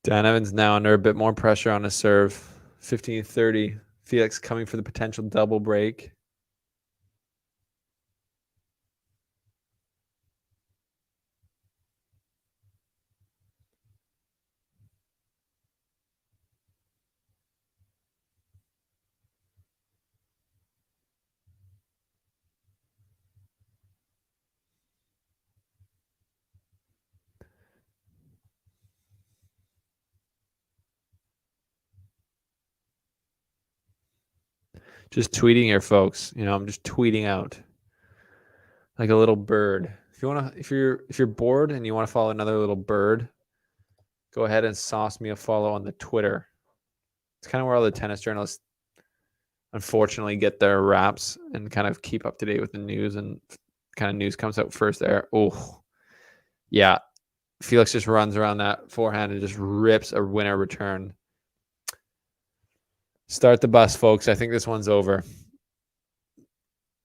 Dan Evans now under a bit more pressure on his serve. 15-30. Felix coming for the potential double break. Just tweeting here, folks. I'm just tweeting out like a little bird. If you're bored and you want to follow another little bird, go ahead and sauce me a follow on the Twitter. It's kind of where all the tennis journalists unfortunately get their raps and kind of keep up to date with the news, and kind of news comes out first there. Oh, yeah. Felix just runs around that forehand and just rips a winner return. Start the bus, folks. I think this one's over.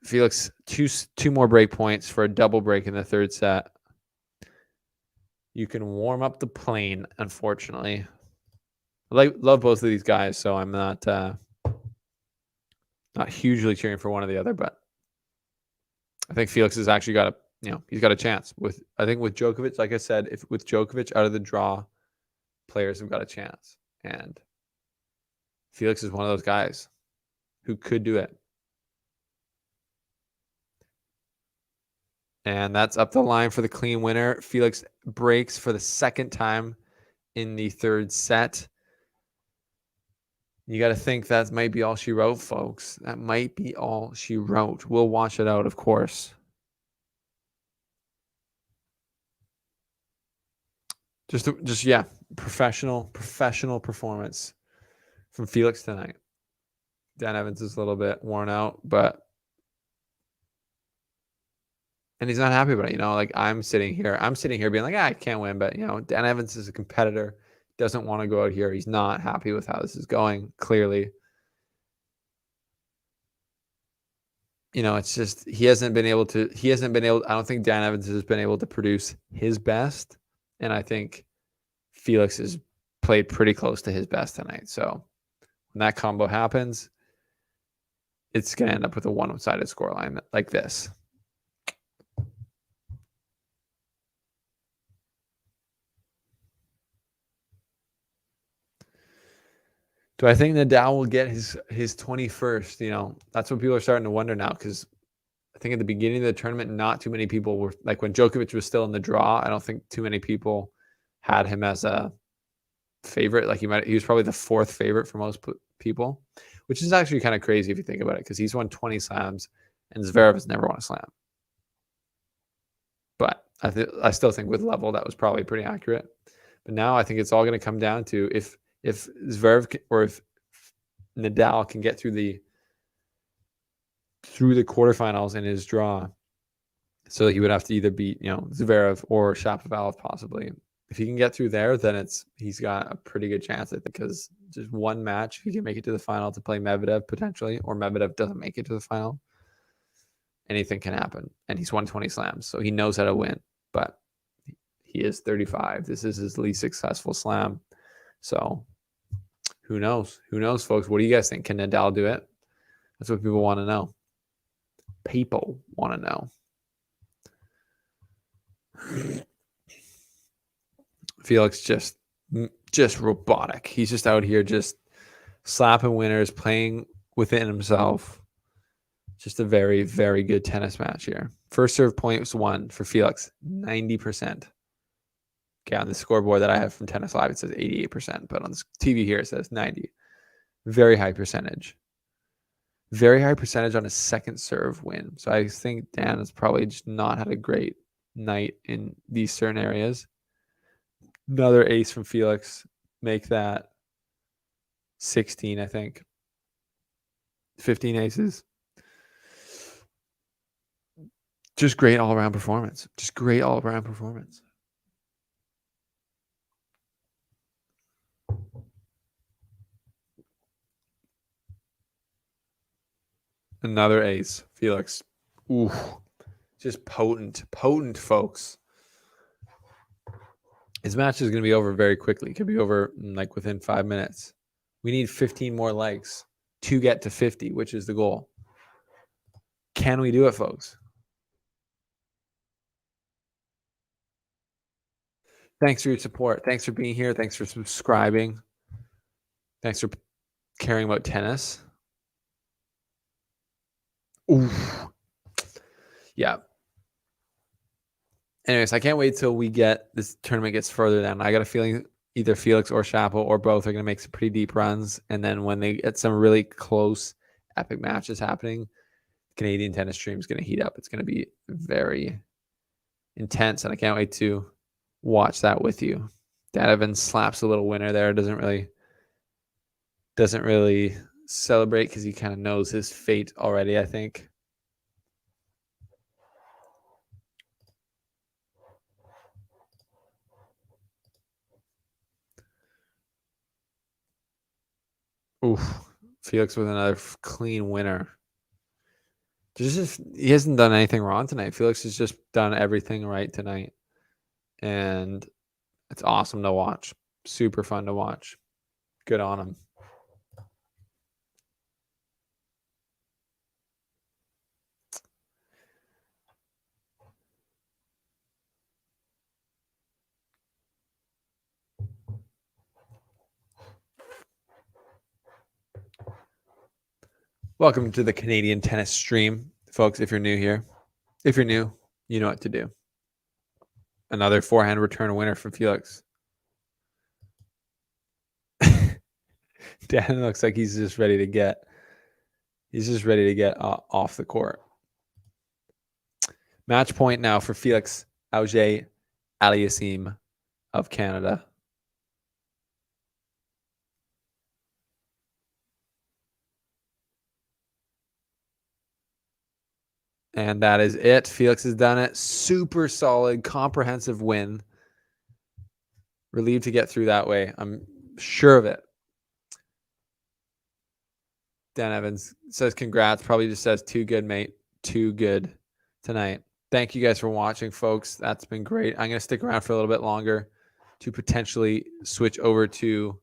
Felix, two more break points for a double break in the third set. You can warm up the plane, unfortunately. I love both of these guys, so I'm not hugely cheering for one or the other, but I think Felix has actually got he's got a chance. I think with Djokovic, like I said, with Djokovic out of the draw, players have got a chance. And Felix is one of those guys who could do it. And that's up the line for the clean winner. Felix breaks for the second time in the third set. You got to think that might be all she wrote, folks. That might be all she wrote. We'll watch it out, of course. Just professional performance from Felix tonight. Dan Evans is a little bit worn out, and he's not happy about it. Like I'm sitting here being like, I can't win, but Dan Evans is a competitor, doesn't want to go out here. He's not happy with how this is going, clearly. It's just I don't think Dan Evans has been able to produce his best. And I think Felix has played pretty close to his best tonight. So when that combo happens, it's going to end up with a one-sided scoreline like this. Do I think Nadal will get his 21st? That's what people are starting to wonder now, because I think at the beginning of the tournament, not too many people were, like when Djokovic was still in the draw, I don't think too many people had him as a favorite. Like he was probably the 4th favorite for most people, which is actually kind of crazy if you think about it, because he's won 20 slams and Zverev has never won a slam. But I still think with level, that was probably pretty accurate. But now I think it's all going to come down to if Zverev or if Nadal can get through the quarterfinals in his draw. So he would have to either beat, Zverev or Shapovalov possibly. If he can get through there, then he's got a pretty good chance, I think, because just one match, if he can make it to the final to play Medvedev potentially, or Medvedev doesn't make it to the final, anything can happen. And he's won 20 slams, so he knows how to win. But he is 35. This is his least successful slam. So who knows? Who knows, folks? What do you guys think? Can Nadal do it? That's what people want to know. People want to know. Felix just robotic. He's just out here just slapping winners, playing within himself. Just a very, very good tennis match here. First serve points won for Felix, 90%. Okay, on the scoreboard that I have from Tennis Live, it says 88%, but on the TV here, it says 90. Very high percentage. Very high percentage on a second serve win. So I think Dan has probably just not had a great night in these certain areas. Another ace from Felix. Make that 16, I think. 15 aces. Just great all-around performance. Just great all-around performance. Another ace. Felix. Ooh. Just potent. Potent, folks. His match is going to be over very quickly. It could be over like within 5 minutes. We need 15 more likes to get to 50, which is the goal. Can we do it, folks? Thanks for your support. Thanks for being here. Thanks for subscribing. Thanks for caring about tennis. Ooh. Yeah. Anyways, I can't wait till this tournament gets further down. I got a feeling either Felix or Chapo or both are going to make some pretty deep runs. And then when they get some really close, epic matches happening, Canadian tennis stream is going to heat up. It's going to be very intense, and I can't wait to watch that with you. Dan Evans slaps a little winner there. Doesn't really celebrate because he kind of knows his fate already, I think. Oof. Felix with another clean winner. He hasn't done anything wrong tonight. Felix has just done everything right tonight. And it's awesome to watch. Super fun to watch. Good on him. Welcome to the Canadian tennis stream, folks. If you're new here, you know what to do. Another forehand return winner from Felix. Dan looks like he's just ready to get off the court. Match point now for Felix Auger-Aliassime of Canada. And that is it. Felix has done it. Super solid, comprehensive win. Relieved to get through that way. I'm sure of it. Dan Evans says congrats. Probably just says too good, mate. Too good tonight. Thank you guys for watching, folks. That's been great. I'm going to stick around for a little bit longer to potentially switch over to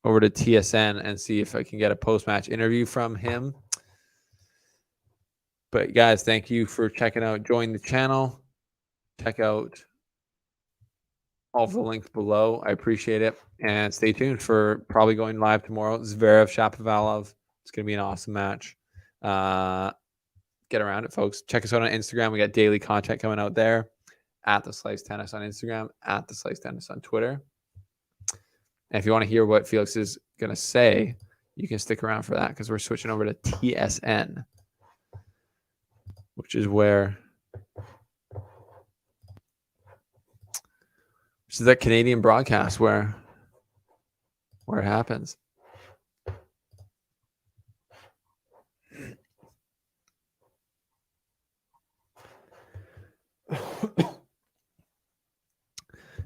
TSN and see if I can get a post-match interview from him. But guys, thank you for checking out. Join the channel. Check out all the links below. I appreciate it. And stay tuned for probably going live tomorrow. Zverev, Shapovalov. It's going to be an awesome match. Get around it, folks. Check us out on Instagram. We got daily content coming out there. At The Slice Tennis on Instagram. At The Slice Tennis on Twitter. And if you want to hear what Felix is going to say, you can stick around for that because we're switching over to TSN. Which is that Canadian broadcast where it happens.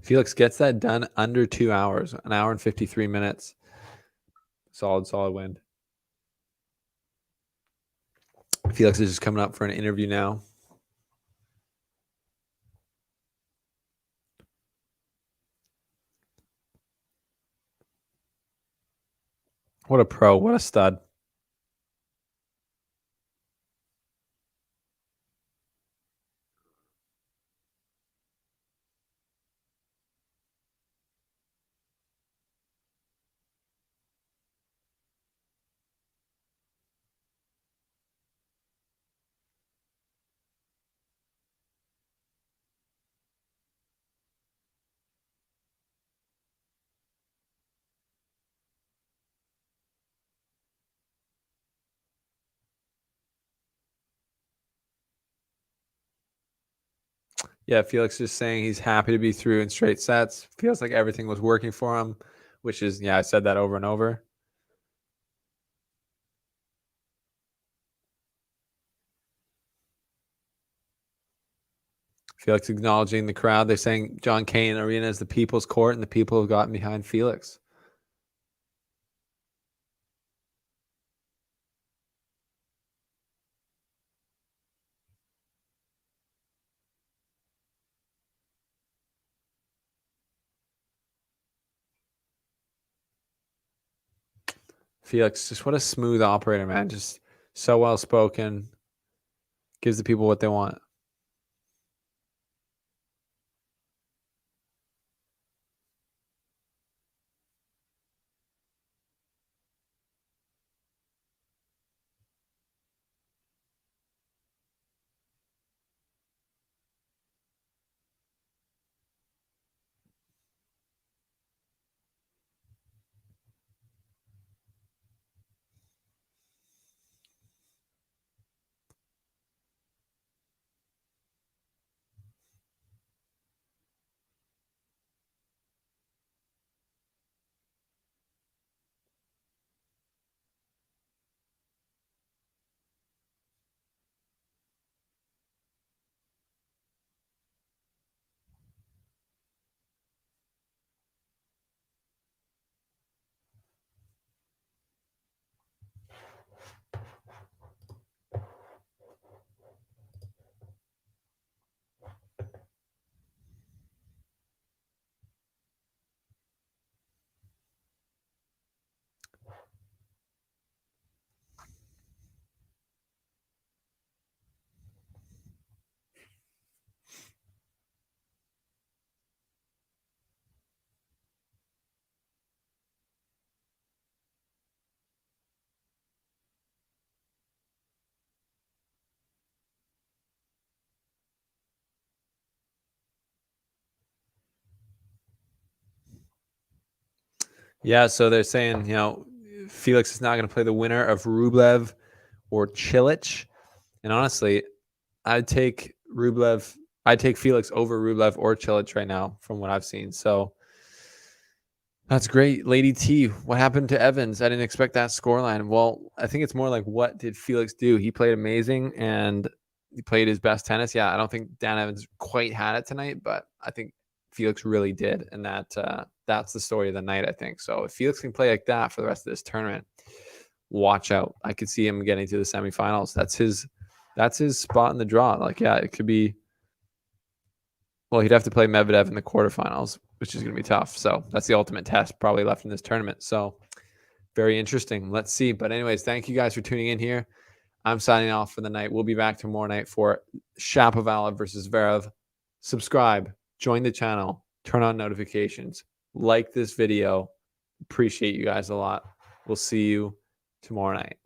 Felix gets that done under 2 hours, an hour and 53 minutes. Solid win. Felix is just coming up for an interview now. What a pro. What a stud. Yeah, Felix is saying he's happy to be through in straight sets. Feels like everything was working for him, which is, yeah, I said that over and over. Felix acknowledging the crowd. They're saying John Cain Arena is the people's court, and the people have gotten behind Felix. Felix, just what a smooth operator, man. Just so well spoken. Gives the people what they want. Yeah, so they're saying, Felix is not going to play the winner of Rublev or Cilic. And honestly, I'd take Felix over Rublev or Cilic right now from what I've seen. So that's great. Lady T, what happened to Evans? I didn't expect that scoreline. Well, I think it's more like, what did Felix do? He played amazing and he played his best tennis. Yeah, I don't think Dan Evans quite had it tonight, but I think Felix really did. And that's the story of the night, I think. So if Felix can play like that for the rest of this tournament, watch out. I could see him getting to the semifinals. That's his spot in the draw. Like, yeah, it could be. Well, he'd have to play Medvedev in the quarterfinals, which is going to be tough. So that's the ultimate test probably left in this tournament. So very interesting. Let's see. But anyways, thank you guys for tuning in here. I'm signing off for the night. We'll be back tomorrow night for Shapovalov versus Zverev. Subscribe, join the channel, turn on notifications, like this video. Appreciate you guys a lot. We'll see you tomorrow night.